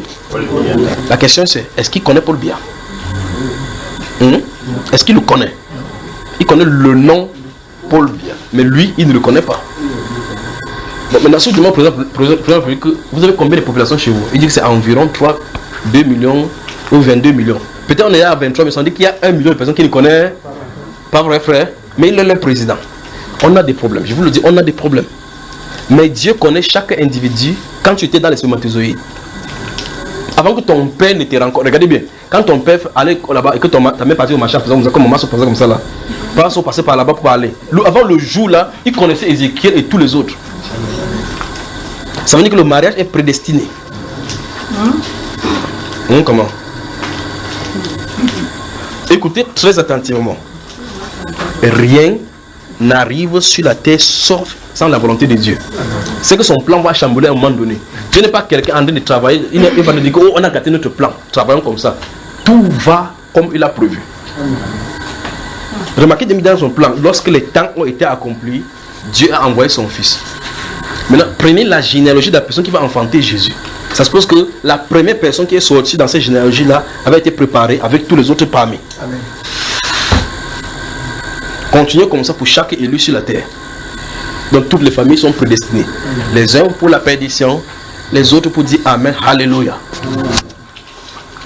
S2: la question c'est, est-ce qu'il connaît Paul Biya? Est-ce qu'il le connaît? Il connaît le nom Paul Biya, mais lui, il ne le connaît pas. Bon, maintenant, si je demande président, vous avez combien de population chez vous? Il dit que c'est environ 2 millions ou 22 millions. Peut-être on est à 23, mais on dit qu'il y a 1 million de personnes qui ne connaissent pas, vrai frère? Mais il est le président. On a des problèmes, je vous le dis, on a des problèmes. Mais Dieu connaît chaque individu quand tu étais dans les spermatozoïdes. Avant que ton père ne te rencontre, regardez bien, quand ton père allait là-bas et que ta mère partait au marché en faisant comme ça, comme maman se faisait comme ça là, pas sont passés par là-bas pour aller. Avant le jour là, il connaissait Ézéchiel et tous les autres. Ça veut dire que le mariage est prédestiné. Comment? Écoutez très attentivement. Rien n'arrive sur la terre sauf sans la volonté de Dieu. C'est que son plan va chambouler à un moment donné. Dieu n'est pas quelqu'un en train de travailler. Il va nous dire que on a gâté notre plan. Travaillons comme ça. Tout va comme il a prévu. Remarquez dans son plan, lorsque les temps ont été accomplis, Dieu a envoyé son fils. Maintenant, prenez la généalogie de la personne qui va enfanter Jésus. Ça se pose que la première personne qui est sortie dans cette généalogie-là avait été préparée avec tous les autres parmi. Amen. Continuez comme ça pour chaque élu sur la terre. Donc toutes les familles sont prédestinées. Les uns pour la perdition, les autres pour dire Amen, Alléluia.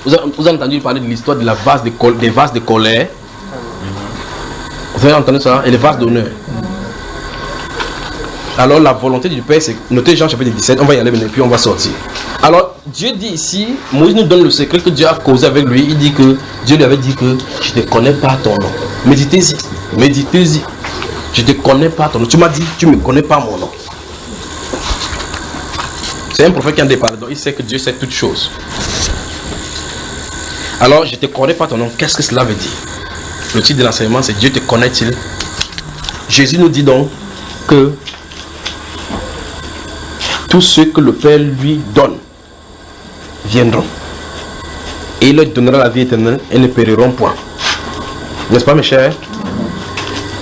S2: Vous avez entendu parler de l'histoire de la vase des vases de colère. Vous avez entendu ça? Et les vases d'honneur. Alors la volonté du Père, c'est, notez Jean chapitre 17, on va y aller et puis on va sortir. Alors Dieu dit ici, Moïse nous donne le secret que Dieu a causé avec lui. Il dit que Dieu lui avait dit que je ne te connais pas ton nom. Méditez-y, méditez-y. Je ne te connais pas ton nom. Tu m'as dit, tu ne me connais pas mon nom. C'est un prophète qui en déparle, donc il sait que Dieu sait toutes choses. Alors je ne te connais pas ton nom, qu'est-ce que cela veut dire? Le titre de l'enseignement c'est Dieu te connaît-il? Jésus nous dit donc que tous ceux que le Père lui donne viendront. Et il leur donnera la vie éternelle et ne périront point. N'est-ce pas mes chers?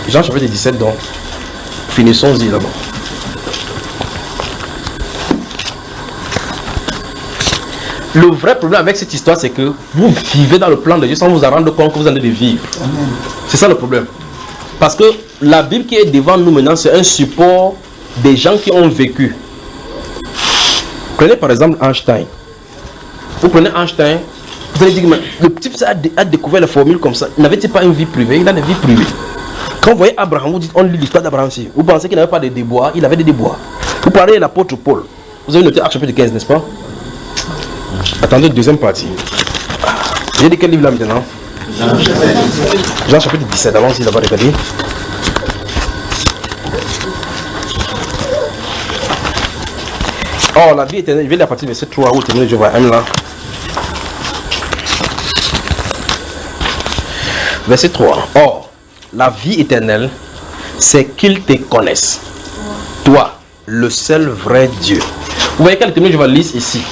S2: Jean chapitre 17 donc. Finissons-y d'abord. Le vrai problème avec cette histoire, c'est que vous vivez dans le plan de Dieu sans vous en rendre compte que vous en allez vivre. C'est ça le problème. Parce que la Bible qui est devant nous maintenant, c'est un support des gens qui ont vécu. Prenez par exemple Einstein. Vous prenez Einstein, vous allez dire, mais le type a découvert la formule comme ça. Il n'avait-il pas une vie privée? Il a une vie privée. Quand vous voyez Abraham, vous dites, on lit l'histoire d'Abraham aussi. Vous pensez qu'il n'avait pas de déboires? Il avait des déboires. Vous parlez de l'apôtre Paul. Vous avez noté Actes chapitre 15, n'est-ce pas? Attendez, deuxième partie. J'ai dit quel livre là maintenant? Jean chapitre 17, avant s'il n'a pas regardé. Oh, la vie éternelle, je vais la partie verset 3 où terminer, je vois un là. Verset 3. Or, la vie éternelle, c'est qu'ils te connaissent. Toi, le seul vrai Dieu. Vous voyez quel terme je vais lire ici.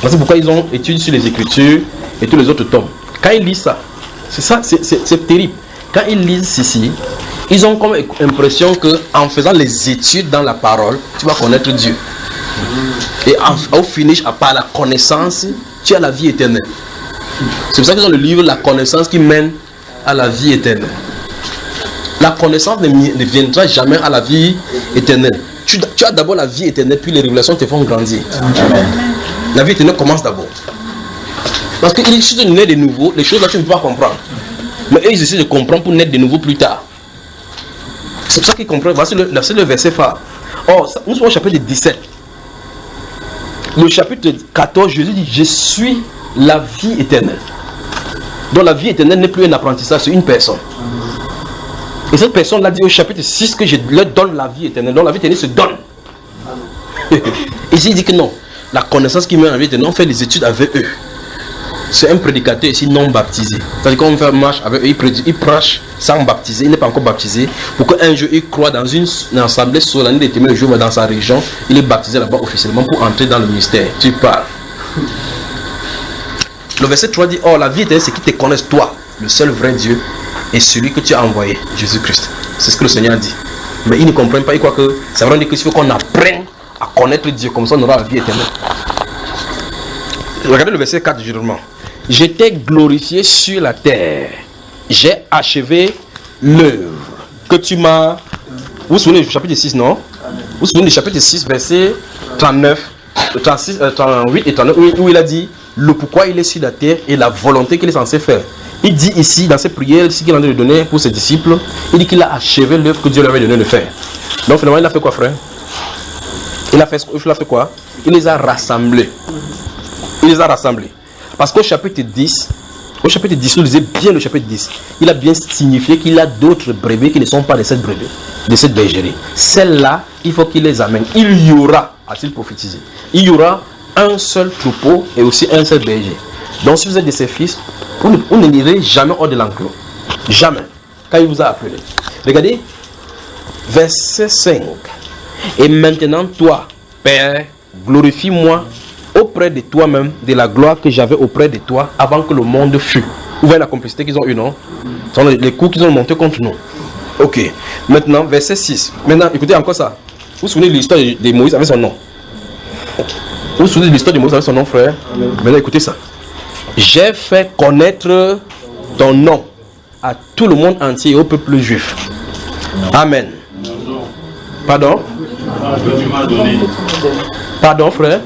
S2: C'est pourquoi ils ont étudié sur les Écritures et tous les autres tomes. Quand ils lisent ça, C'est ça, c'est terrible. Quand ils lisent ceci, ils ont comme impression qu'en faisant les études dans la parole, tu vas connaître Dieu. Et au finish, par la connaissance, tu as la vie éternelle. C'est pour ça qu'ils ont le livre La connaissance qui mène à la vie éternelle. La connaissance ne viendra jamais à la vie éternelle. Tu as d'abord la vie éternelle, puis les révélations te font grandir. Amen. La vie éternelle commence d'abord. Parce que si tu nais de nouveau, les choses là tu ne peux pas comprendre. Mais eux ils essaient de comprendre pour naître de nouveau plus tard. C'est pour ça qu'ils comprennent. Voici le verset phare. Or, nous sommes au chapitre 17. Le chapitre 14, Jésus dit, je suis la vie éternelle. Donc la vie éternelle n'est plus un apprentissage, c'est une personne. Et cette personne l'a dit au chapitre 6 que je leur donne la vie éternelle. Donc la vie éternelle se donne. Ici il dit que non. La connaissance qui mène à la vie éternelle, on fait des études avec eux. C'est un prédicateur ici non baptisé. C'est-à-dire qu'on fait marche avec eux, il prêche sans baptiser, il n'est pas encore baptisé. Pour qu'un jour il croit dans une assemblée solennelle des témoins, le jour dans sa région, il est baptisé là-bas officiellement pour entrer dans le ministère. Tu parles. Le verset 3 dit, oh la vie éternelle c'est qu'ils te connaissent toi, le seul vrai Dieu, et celui que tu as envoyé, Jésus-Christ. C'est ce que le Seigneur dit. Mais ils ne comprennent pas, ils croient que c'est vraiment qu'il faut qu'on apprenne à connaître Dieu, comme ça on aura la vie éternelle. Regardez le verset 4 du jurement. J'étais glorifié sur la terre. J'ai achevé l'œuvre que tu m'as... Vous vous souvenez du chapitre 6, non? Vous vous souvenez du chapitre 6, verset 39, 36, 38 et 39, où il a dit le pourquoi il est sur la terre et la volonté qu'il est censé faire. Il dit ici, dans ses prières, ici qu'il en a donné pour ses disciples, il dit qu'il a achevé l'œuvre que Dieu lui avait donné de faire. Donc finalement, il a fait quoi, frère? Il a fait quoi? Il les a rassemblés. Il les a rassemblés. Parce qu'au chapitre 10, vous lisez bien le chapitre 10, il a bien signifié qu'il y a d'autres brebis qui ne sont pas de cette brebis, de cette bergerie. Celles-là, il faut qu'il les amène. Il y aura, a-t-il prophétisé, il y aura un seul troupeau et aussi un seul berger. Donc si vous êtes de ses fils, vous n'irez jamais hors de l'enclos. Jamais. Quand il vous a appelé. Regardez, verset 5. Et maintenant, toi, Père, glorifie-moi auprès de toi-même de la gloire que j'avais auprès de toi avant que le monde fût. Vous voyez la complicité qu'ils ont eu, non? Ce sont les coups qu'ils ont montés contre nous. Ok. Maintenant, verset 6. Maintenant, écoutez encore ça. Vous vous souvenez de l'histoire de Moïse avec son nom? Vous vous souvenez de l'histoire de Moïse avec son nom, frère? Amen. Maintenant, écoutez ça. J'ai fait connaître ton nom à tout le monde entier et au peuple juif. Amen. Pardon? Pardon, frère?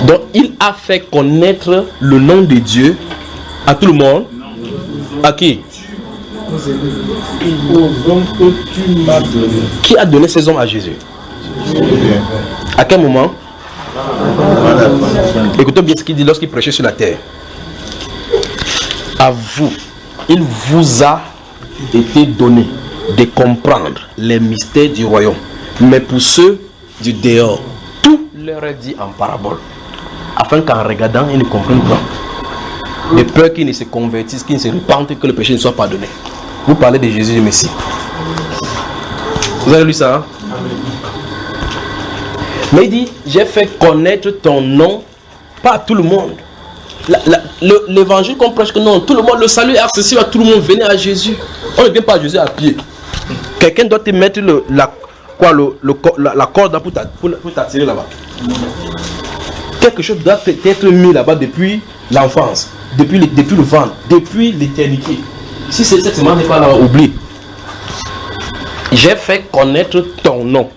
S2: Donc il a fait connaître le nom de Dieu à tout le monde. À qui? Qui a donné ces hommes à Jésus? À quel moment? Écoutez bien ce qu'il dit lorsqu'il prêchait sur la terre. À vous, il vous a été donné de comprendre les mystères du royaume. Mais pour ceux du dehors, tout leur est dit en parabole, afin qu'en regardant, ils ne comprennent pas. De peur qu'ils ne se convertissent, qu'ils ne se repentent, que le péché ne soit pardonné. Vous parlez de Jésus le Messie. Vous avez lu ça, hein? Mais il dit, j'ai fait connaître ton nom, pas à tout le monde. L'évangile qu'on prêche que non, tout le monde, le salut est accessible à tout le monde. Venez à Jésus. On ne vient pas à Jésus à pied. Quelqu'un doit te mettre la corde pour t'attirer là-bas. Quelque chose doit être mis là-bas depuis l'enfance, depuis le ventre, depuis l'éternité. Si cette semaine n'est pas là, oublie. J'ai fait connaître ton nom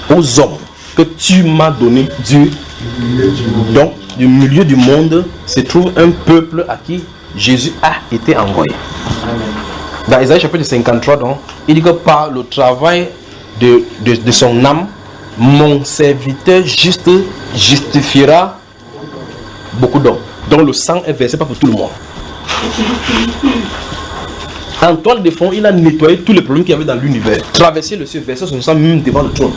S2: aux hommes que tu m'as donné Dieu. Donc, du milieu du monde se trouve un peuple à qui Jésus a été envoyé. Dans Isaïe chapitre 53, donc, il dit que par le travail de son âme, mon serviteur juste justifiera beaucoup d'hommes. Donc le sang est versé pas pour tout le monde. En toile de fond, il a nettoyé tous les problèmes qu'il y avait dans l'univers. Traverser le ciel, verser son sang même devant le trône.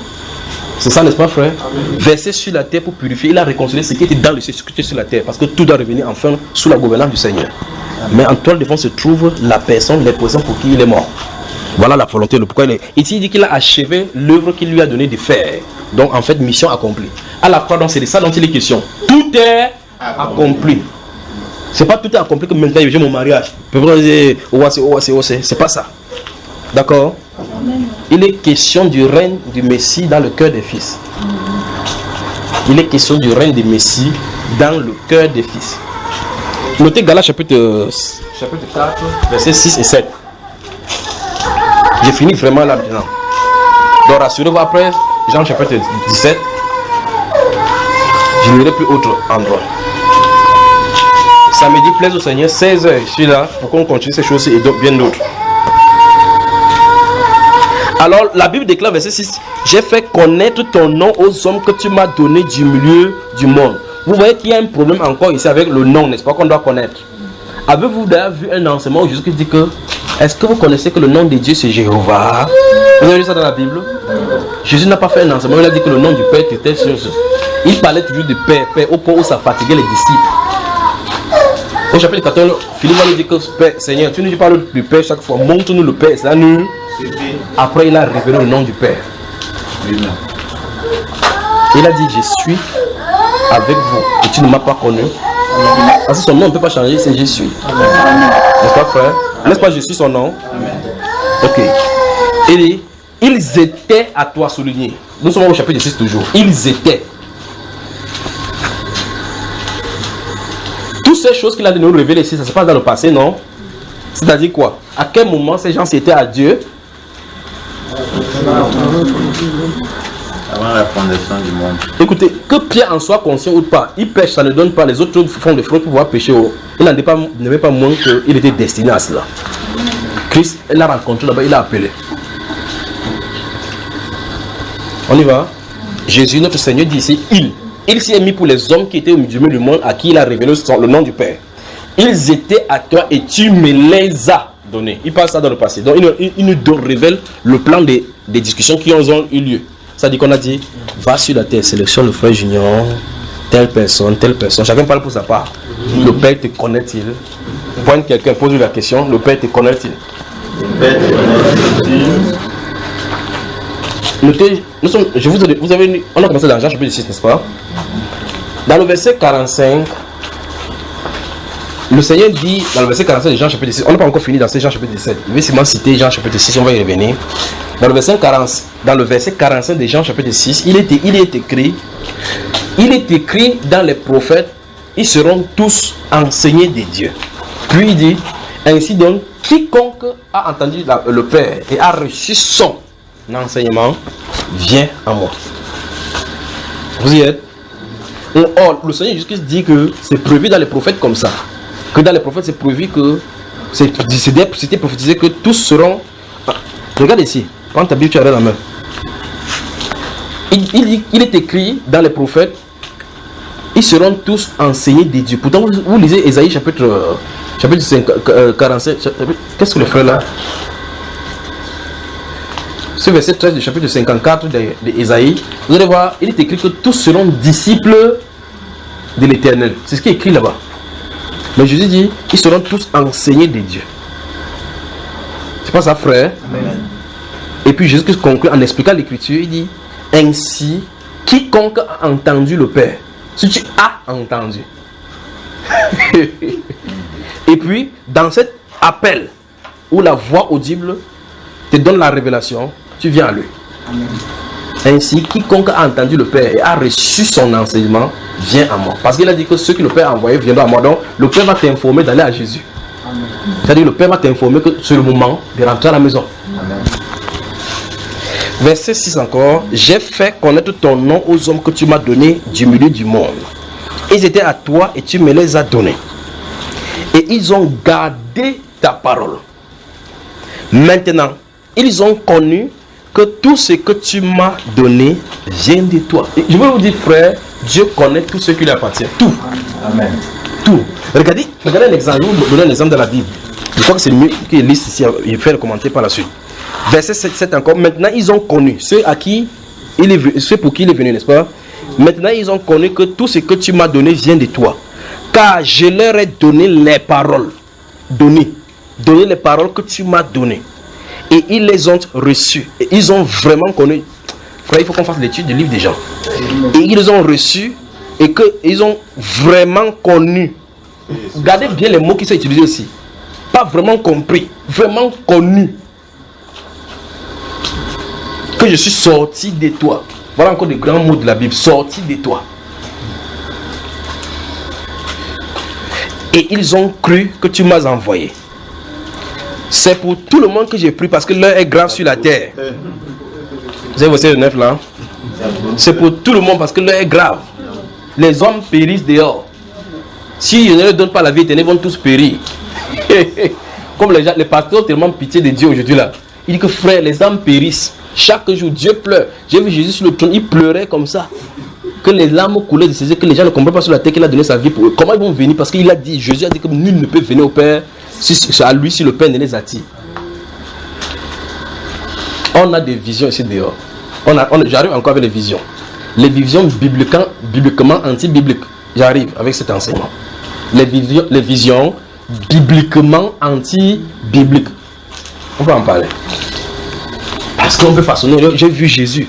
S2: C'est ça, n'est-ce pas, frère? Verser sur la terre pour purifier. Il a réconcilié ce qui était dans le ciel, ce qui était sur la terre. Parce que tout doit revenir enfin sous la gouvernance du Seigneur. Mais en toile de fond se trouve la personne, les personnes pour qui il est mort. Voilà la volonté, le pourquoi il est. Ici, il dit qu'il a achevé l'œuvre qu'il lui a donné de faire. Donc, en fait, mission accomplie. À la croix, donc, c'est de ça dont il est question. Tout est accompli. C'est pas tout est accompli que maintenant j'ai mon mariage. C'est pas ça. D'accord? Il est question du règne du Messie dans le cœur des fils. Il est question du règne du Messie dans le cœur des fils. Notez Galates chapitre 4, versets 6 et 7. J'ai fini vraiment là maintenant. Donc rassurez-vous, après Jean chapitre 17, je n'irai plus autre endroit. Samedi, plaise au Seigneur, 16h, je suis là pour qu'on continue ces choses et bien d'autres. Alors la Bible déclare verset 6, j'ai fait connaître ton nom aux hommes que tu m'as donné du milieu du monde. Vous voyez qu'il y a un problème encore ici avec le nom, n'est-ce pas, qu'on doit connaître. Avez-vous d'ailleurs vu un enseignement où Jésus dit que, est-ce que vous connaissez que le nom de Dieu c'est Jéhovah? Vous avez lu ça dans la Bible? Jésus n'a pas fait un enseignement, il a dit que le nom du Père était sur ce. Il parlait toujours de Père, Père, au point où ça fatiguait les disciples. Au chapitre 14, Philippe va lui dire que Père, Seigneur, tu nous parles du Père chaque fois, montre-nous le Père, ça nous. Après, il a révélé le nom du Père. Il a dit, je suis avec vous et tu ne m'as pas connu. Parce que son nom ne peut pas changer, c'est je suis. N'est-ce pas, frère? N'est-ce pas, je suis son nom? Ok. Il dit, ils étaient à toi souligné. Nous sommes au chapitre 6 toujours. Ils étaient. Toutes ces choses qu'il a de nous révéler ici, ça se passe dans le passé, non? C'est-à-dire quoi? À quel moment ces gens s'étaient à Dieu?
S4: Avant la fondation du monde.
S2: Écoutez, que Pierre en soit conscient ou pas, il pêche, ça ne donne pas, les autres font des fraudes pour pouvoir pécher. Il n'avait pas moins qu'il était destiné à cela. Christ, il l'a rencontré là-bas, il l'a appelé. On y va? Jésus, notre Seigneur, dit ici, il s'y est mis pour les hommes qui étaient au milieu du monde, à qui il a révélé le nom du Père. Ils étaient à toi et tu me les as donnés. Il parle ça dans le passé. Donc il nous révèle le plan des discussions qui ont eu lieu. Ça dit qu'on a dit, va sur la terre, sélectionne le frère Junior, telle personne. Chacun parle pour sa part. Le Père te connaît-il? Pointe quelqu'un, pose-lui la question, le Père te connaît-il? Notez, on a commencé dans Jean chapitre 6, n'est-ce pas? Dans le verset 45, le Seigneur dit, dans le verset 45 de Jean chapitre 6, on n'a pas encore fini dans ce Jean chapitre 17. Je vais seulement citer Jean chapitre 6, on va y revenir. Dans le verset 45 de Jean chapitre 6, il est écrit dans les prophètes, ils seront tous enseignés de Dieu. Puis il dit, ainsi donc, quiconque a entendu le Père et a reçu son enseignement, vient à moi. Vous y êtes? Or, le Seigneur Jésus-Christ dit que c'est prévu dans les prophètes comme ça. Que dans les prophètes, c'est prévu que c'était prophétisé que tous seront. Regarde ici, prends ta Bible, tu as la main. Il est écrit dans les prophètes, ils seront tous enseignés de Dieu. Pourtant, vous lisez Ésaïe chapitre 45. Qu'est-ce que le frère là? Ce verset 13 du chapitre 54 d'Ésaïe, vous allez voir, il est écrit que tous seront disciples de l'Éternel. C'est ce qui est écrit là-bas. Mais Jésus dit, ils seront tous enseignés de Dieu. C'est pas ça, frère? Amen. Et puis Jésus conclut en expliquant l'écriture, il dit, ainsi, quiconque a entendu le Père, si tu as entendu. Et puis, dans cet appel, où la voix audible te donne la révélation, tu viens à lui. Amen. Ainsi, quiconque a entendu le Père et a reçu son enseignement, vient à moi. Parce qu'il a dit que ceux que le Père a envoyés viendront à moi. Donc, le Père va t'informer d'aller à Jésus. C'est-à-dire, le Père va t'informer que c'est le moment de rentrer à la maison. Amen. Verset 6 encore. J'ai fait connaître ton nom aux hommes que tu m'as donnés du milieu du monde. Ils étaient à toi et tu me les as donnés. Et ils ont gardé ta parole. Maintenant, ils ont connu que tout ce que tu m'as donné vient de toi. Et je veux vous dire, frère, Dieu connaît tout ce qui lui appartient. Tout. Amen. Tout. Regardez un exemple. Je vais vous donner un exemple de la Bible. Je crois que c'est mieux qu'il lise ici et faire le commentaire par la suite. Verset 7 encore. Maintenant, ils ont connu ceux pour qui il est venu, n'est-ce pas? Maintenant, ils ont connu que tout ce que tu m'as donné vient de toi. Car je leur ai donné les paroles. Donné les paroles que tu m'as données. Et ils les ont reçues. Et ils ont vraiment connu. Frère, il faut qu'on fasse l'étude du livre des gens. Et ils les ont reçus et qu'ils ont vraiment connu Regardez bien les mots qui sont utilisés aussi. Pas vraiment compris, vraiment connu. Que je suis sorti de toi. Voilà encore des grands mots de la Bible. Sorti de toi. Et ils ont cru que tu m'as envoyé. C'est pour tout le monde que j'ai pris parce que l'heure est grave sur la terre. Vous avez verset 9 là? C'est pour tout le monde parce que l'heure est grave. Les hommes périssent dehors. Si je ne leur donne pas la vie éternelle, ils vont tous périr. Comme les pasteurs ont tellement pitié de Dieu aujourd'hui là. Il dit que frère, les âmes périssent. Chaque jour, Dieu pleure. J'ai vu Jésus sur le trône, il pleurait comme ça. Que les larmes coulaient de ses yeux, que les gens ne comprennent pas sur la terre qu'il a donné sa vie pour eux. Comment ils vont venir? Parce qu'il a dit, Jésus a dit que nul ne peut venir au Père à lui si le Père ne les attire. On a des visions ici dehors. J'arrive encore avec les visions. Les visions bibliquement anti-bibliques. J'arrive avec cet enseignement. Les visions bibliquement anti-bibliques. On va en parler. Parce qu'on peut façonner. J'ai vu Jésus.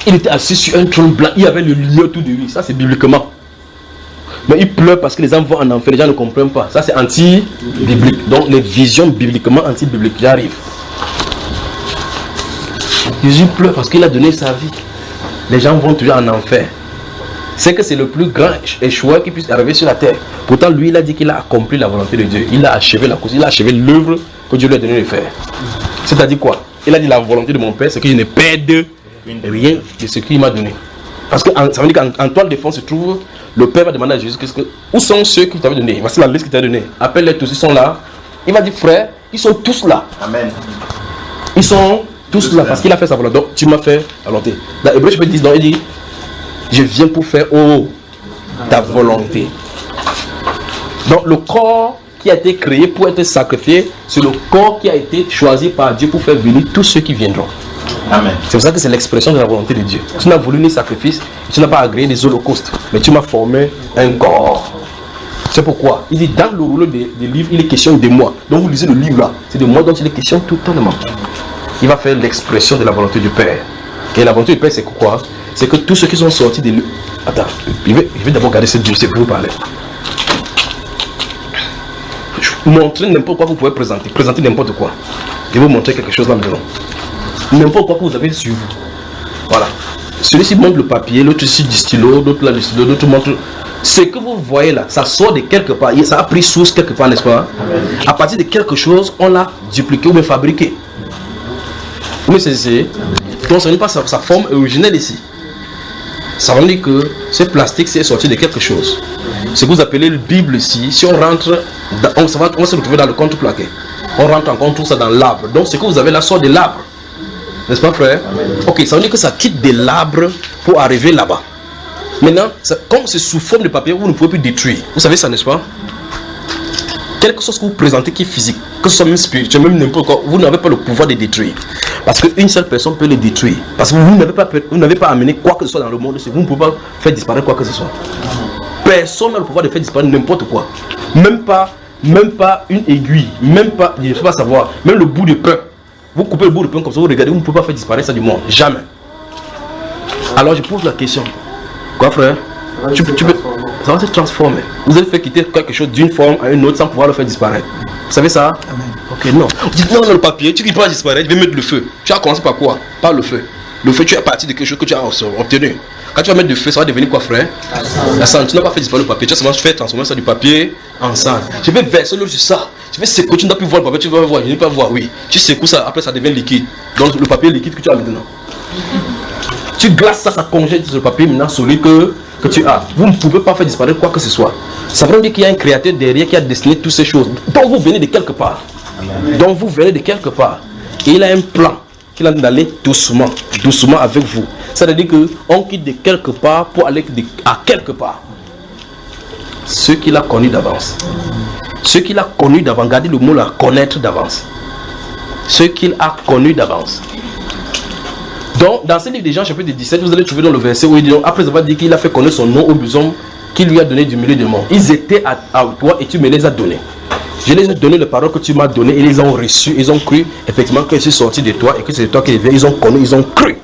S2: Il était assis sur un trône blanc. Il y avait le lieu autour de lui. Ça, c'est bibliquement. Mais il pleure parce que les gens vont en enfer. Les gens ne comprennent pas. Ça, c'est anti-biblique. Donc, les visions bibliquement anti-bibliques. J'arrive. Jésus pleure parce qu'il a donné sa vie. Les gens vont toujours en enfer. C'est que c'est le plus grand échoueur qui puisse arriver sur la terre. Pourtant, lui, il a dit qu'il a accompli la volonté de Dieu. Il a achevé la course. Il a achevé l'œuvre que Dieu lui a donné de faire. C'est-à-dire quoi? Il a dit la volonté de mon Père, c'est que je ne perde rien de ce qu'il m'a donné. Parce que ça veut dire qu'en toile de fond se trouve, le Père va demander à Jésus où sont ceux qui t'avaient donné? Voici la liste qu'il t'a donnée. Appelle-les tous, ils sont là. Il va dire frère, ils sont tous là.
S4: Amen.
S2: Ils sont tous là parce qu'il a fait sa volonté. Donc tu m'as fait la volonté. Dans Hébreu chapitre 10, donc, il dit je viens pour faire ta volonté. Donc le corps qui a été créé pour être sacrifié, c'est le corps qui a été choisi par Dieu pour faire venir tous ceux qui viendront.
S4: Amen.
S2: C'est pour ça que c'est l'expression de la volonté de Dieu. Tu n'as voulu ni sacrifice, tu n'as pas agréé des holocaustes, mais tu m'as formé un corps. C'est pourquoi il dit dans le rouleau des livres, il est question de moi. Donc vous lisez le livre là, c'est de moi dont il est question totalement. Il va faire l'expression de la volonté du Père. Et la volonté du Père, c'est quoi? C'est que tous ceux qui sont sortis de lui. Attends, je vais d'abord garder ce dossier pour vous parler. Montrer n'importe quoi que vous pouvez présenter. Présenter n'importe quoi. Je vais vous montrer quelque chose là maintenant. N'importe quoi que vous avez sur vous. Voilà. Celui-ci montre le papier, l'autre ici du stylo, l'autre là du stylo, l'autre montre. Ce que vous voyez là, ça sort de quelque part. Ça a pris source quelque part, n'est-ce pas? À partir de quelque chose, on l'a dupliqué ou bien fabriqué. Vous me saisissez? Donc ça n'est pas sa forme originelle ici. Ça veut dire que ce plastique c'est sorti de quelque chose. Ce que vous appelez la Bible ici, si on rentre, on va se retrouver dans le contreplaqué. On rentre encore, on trouve ça dans l'arbre. Donc ce que vous avez là sort de l'arbre. N'est-ce pas frère? Ok, ça veut dire que ça quitte de l'arbre pour arriver là-bas. Maintenant, comme c'est sous forme de papier, vous ne pouvez plus détruire. Vous savez ça, n'est-ce pas? Quelque chose que vous présentez qui est physique, que ce soit même spirituel, même n'importe quoi, vous n'avez pas le pouvoir de détruire. Parce qu'une seule personne peut le détruire. Parce que vous n'avez pas amené quoi que ce soit dans le monde. Vous ne pouvez pas faire disparaître quoi que ce soit. Personne n'a le pouvoir de faire disparaître n'importe quoi. Même pas une aiguille. Même pas, je ne sais pas savoir, même le bout de pain. Vous coupez le bout de pain comme ça, vous regardez, vous ne pouvez pas faire disparaître ça du monde. Jamais. Alors je pose la question. Quoi frère? Ça va se transformer. Vous allez faire quitter quelque chose d'une forme à une autre sans pouvoir le faire disparaître. Vous savez ça? Amen. Ok, non. Vous dites non, le papier, tu ne peux pas disparaître, je vais mettre le feu. Tu as commencé par quoi? Par le feu. Le feu, tu es parti de quelque chose que tu as obtenu. Quand tu vas mettre du feu, ça va devenir quoi, frère? La cendre. Tu n'as pas fait disparaître le papier, tu as seulement fait transformer ça du papier en cendre. Je vais verser l'eau sur ça. Je vais secouer, tu n'as plus voir le papier, tu vas voir, je ne vais pas voir, oui. Tu secoues ça, après ça devient liquide. Donc le papier liquide que tu as maintenant. Tu glaces ça, ça congèle sur le papier maintenant solide que tu as. Vous ne pouvez pas faire disparaître quoi que ce soit. Ça veut dire qu'il y a un créateur derrière qui a dessiné toutes ces choses. Donc vous venez de quelque part. Donc vous venez de quelque part. Et il a un plan qu'il a d'aller doucement, doucement avec vous. Ça veut dire qu'on quitte de quelque part pour aller à quelque part. Ceux qu'il a connus d'avance. Ceux qu'il a connus d'avance. Regardez le mot là, connaître d'avance. Ceux qu'il a connus d'avance. Donc, dans ce livre des Jean, chapitre 17, vous allez trouver dans le verset où il dit, après avoir dit qu'il a fait connaître son nom aux hommes qu'il lui a donné du milieu du monde. Ils étaient à toi et tu me les as donnés. Je les ai donné les paroles que tu m'as données et ils ont reçu, ils ont cru effectivement que je suis sorti de toi et que c'est toi qui les viens. Ils ont connu, ils ont cru.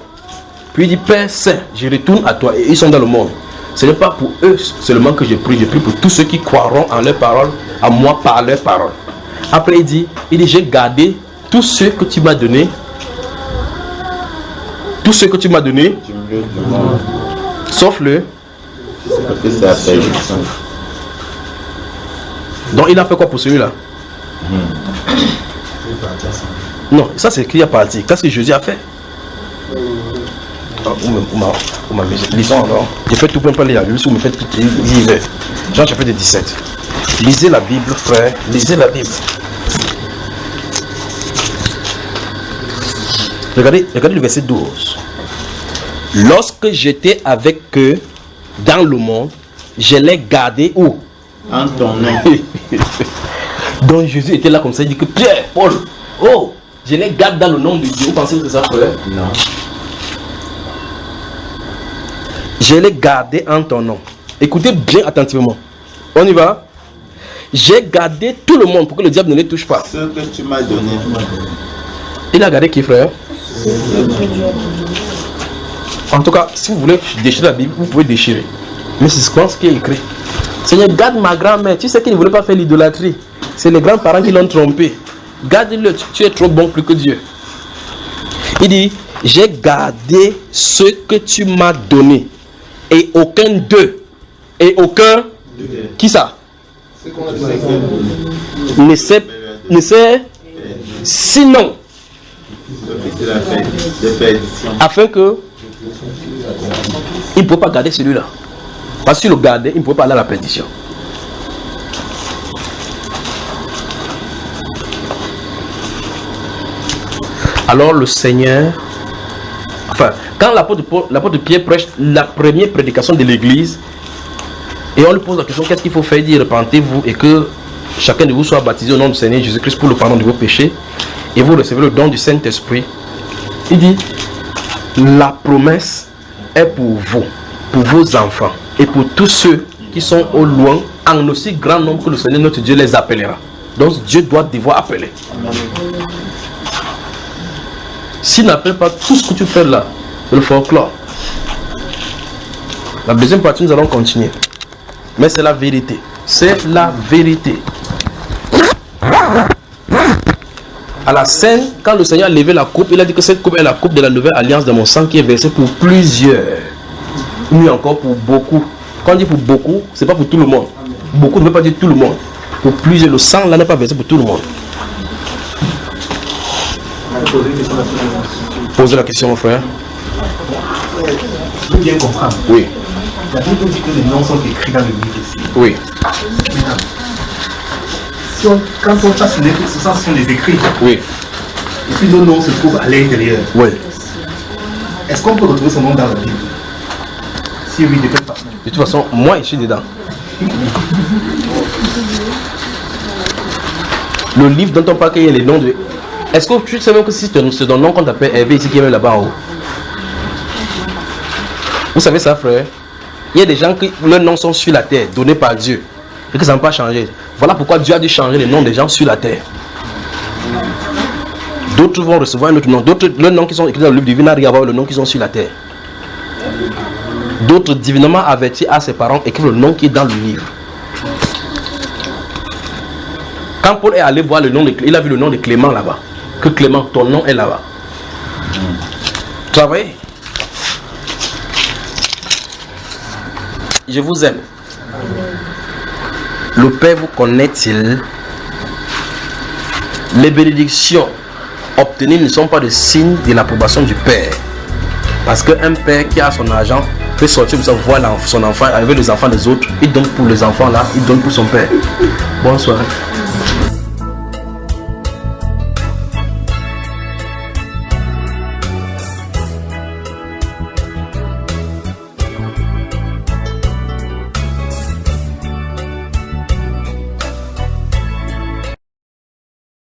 S2: Puis il dit, Père Saint, je retourne à toi et ils sont dans le monde. Ce n'est pas pour eux seulement que je prie pour tous ceux qui croiront en leur parole, à moi par leur parole. Après il dit, j'ai gardé tous ceux que tu m'as donné. Tous ceux que tu m'as donné, sauf le. Donc il a fait quoi pour celui-là? Non, ça c'est écrit à partir. Qu'est-ce que Jésus a fait? Lisons alors. Je fais tout plein lire la Bible. Si vous me faites lire Jean chapitre 17. Lisez la Bible, frère. Lisez la Bible. Regardez le verset 12. Lorsque j'étais avec eux dans le monde, je les gardais où?
S4: En ton nom.
S2: Donc Jésus était là comme ça, il dit que Pierre, Paul, oh, je les garde dans le nom de Dieu. Vous pensez que c'est ça, frère?
S4: Non.
S2: Je les gardais en ton nom. Écoutez bien attentivement. On y va? J'ai gardé tout le monde pour que le diable ne les touche pas.
S4: Ce que tu m'as donné.
S2: Il a gardé qui, frère? En tout cas, si vous voulez déchirer la Bible, vous pouvez déchirer. Mais c'est ce qui est écrit. Seigneur, garde ma grand-mère. Tu sais qu'il ne voulait pas faire l'idolâtrie. C'est les grands-parents qui l'ont trompé. Garde-le, tu es trop bon plus que Dieu. Il dit, j'ai gardé ce que tu m'as donné. Et aucun d'eux. Et aucun. Qui ça? Ne sait. Sinon. Afin que. Il ne peut pas garder celui-là. Parce que s'il le gardait, il ne pouvait pas aller à la perdition. Alors le Seigneur, enfin, quand l'apôtre Pierre prêche la première prédication de l'église, et on lui pose la question, qu'est-ce qu'il faut faire? Il dit, repentez-vous et que chacun de vous soit baptisé au nom du Seigneur Jésus-Christ pour le pardon de vos péchés, et vous recevez le don du Saint-Esprit. Il dit, la promesse est pour vous, pour vos enfants, et pour tous ceux qui sont au loin, en aussi grand nombre que le Seigneur notre Dieu les appellera. Donc Dieu doit devoir appeler. S'il n'appelle pas tout ce que tu fais là, c'est le folklore. La deuxième partie, nous allons continuer. Mais c'est la vérité. C'est la vérité. À la scène, quand le Seigneur a levé la coupe, il a dit que cette coupe est la coupe de la nouvelle alliance de mon sang qui est versée pour plusieurs. Mieux encore pour beaucoup. Quand on dit pour beaucoup, c'est pas pour tout le monde. Beaucoup ne veut pas dire tout le monde. Pour plusieurs, le sang là n'est pas versé pour tout le monde. Posez la question, mon frère.
S1: Je veux bien comprendre.
S2: Oui.
S1: La Bible dit que les noms sont écrits dans le livre ici.
S2: Oui.
S1: Maintenant, quand on chasse les écrits, ce sont les écrits.
S2: Oui.
S1: Et puis nos noms se trouvent à l'intérieur.
S2: Oui.
S1: Est-ce qu'on peut retrouver son nom dans la Bible? Si oui, de quelle façon?
S2: De toute façon, moi, je suis dedans. Le livre dont on parle, il y a les noms de... Est-ce que tu sais même que si c'est ton nom qu'on t'appelle Hervé ici qui est même là-bas en haut? Vous savez ça, frère? Il y a des gens qui leurs noms sont sur la terre, donnés par Dieu, et que ça n'a pas changé. Voilà pourquoi Dieu a dû changer les noms des gens sur la terre. D'autres vont recevoir un autre nom. D'autres, leurs noms qui sont écrits dans le livre divin n'a rien à voir avec le nom qu'ils ont sur la terre. D'autres, divinement avertis à ses parents, écrivent le nom qui est dans le livre. Quand Paul est allé voir le nom, il a vu le nom de Clément là-bas. Que Clément, ton nom est là-bas. Travaillez. Je vous aime. Le Père vous connaît-il? Les bénédictions obtenues ne sont pas des signes de l'approbation du Père. Parce qu'un père qui a son argent peut sortir pour voir son enfant avec les enfants des autres. Il donne pour les enfants là, il donne pour son père. Bonsoir.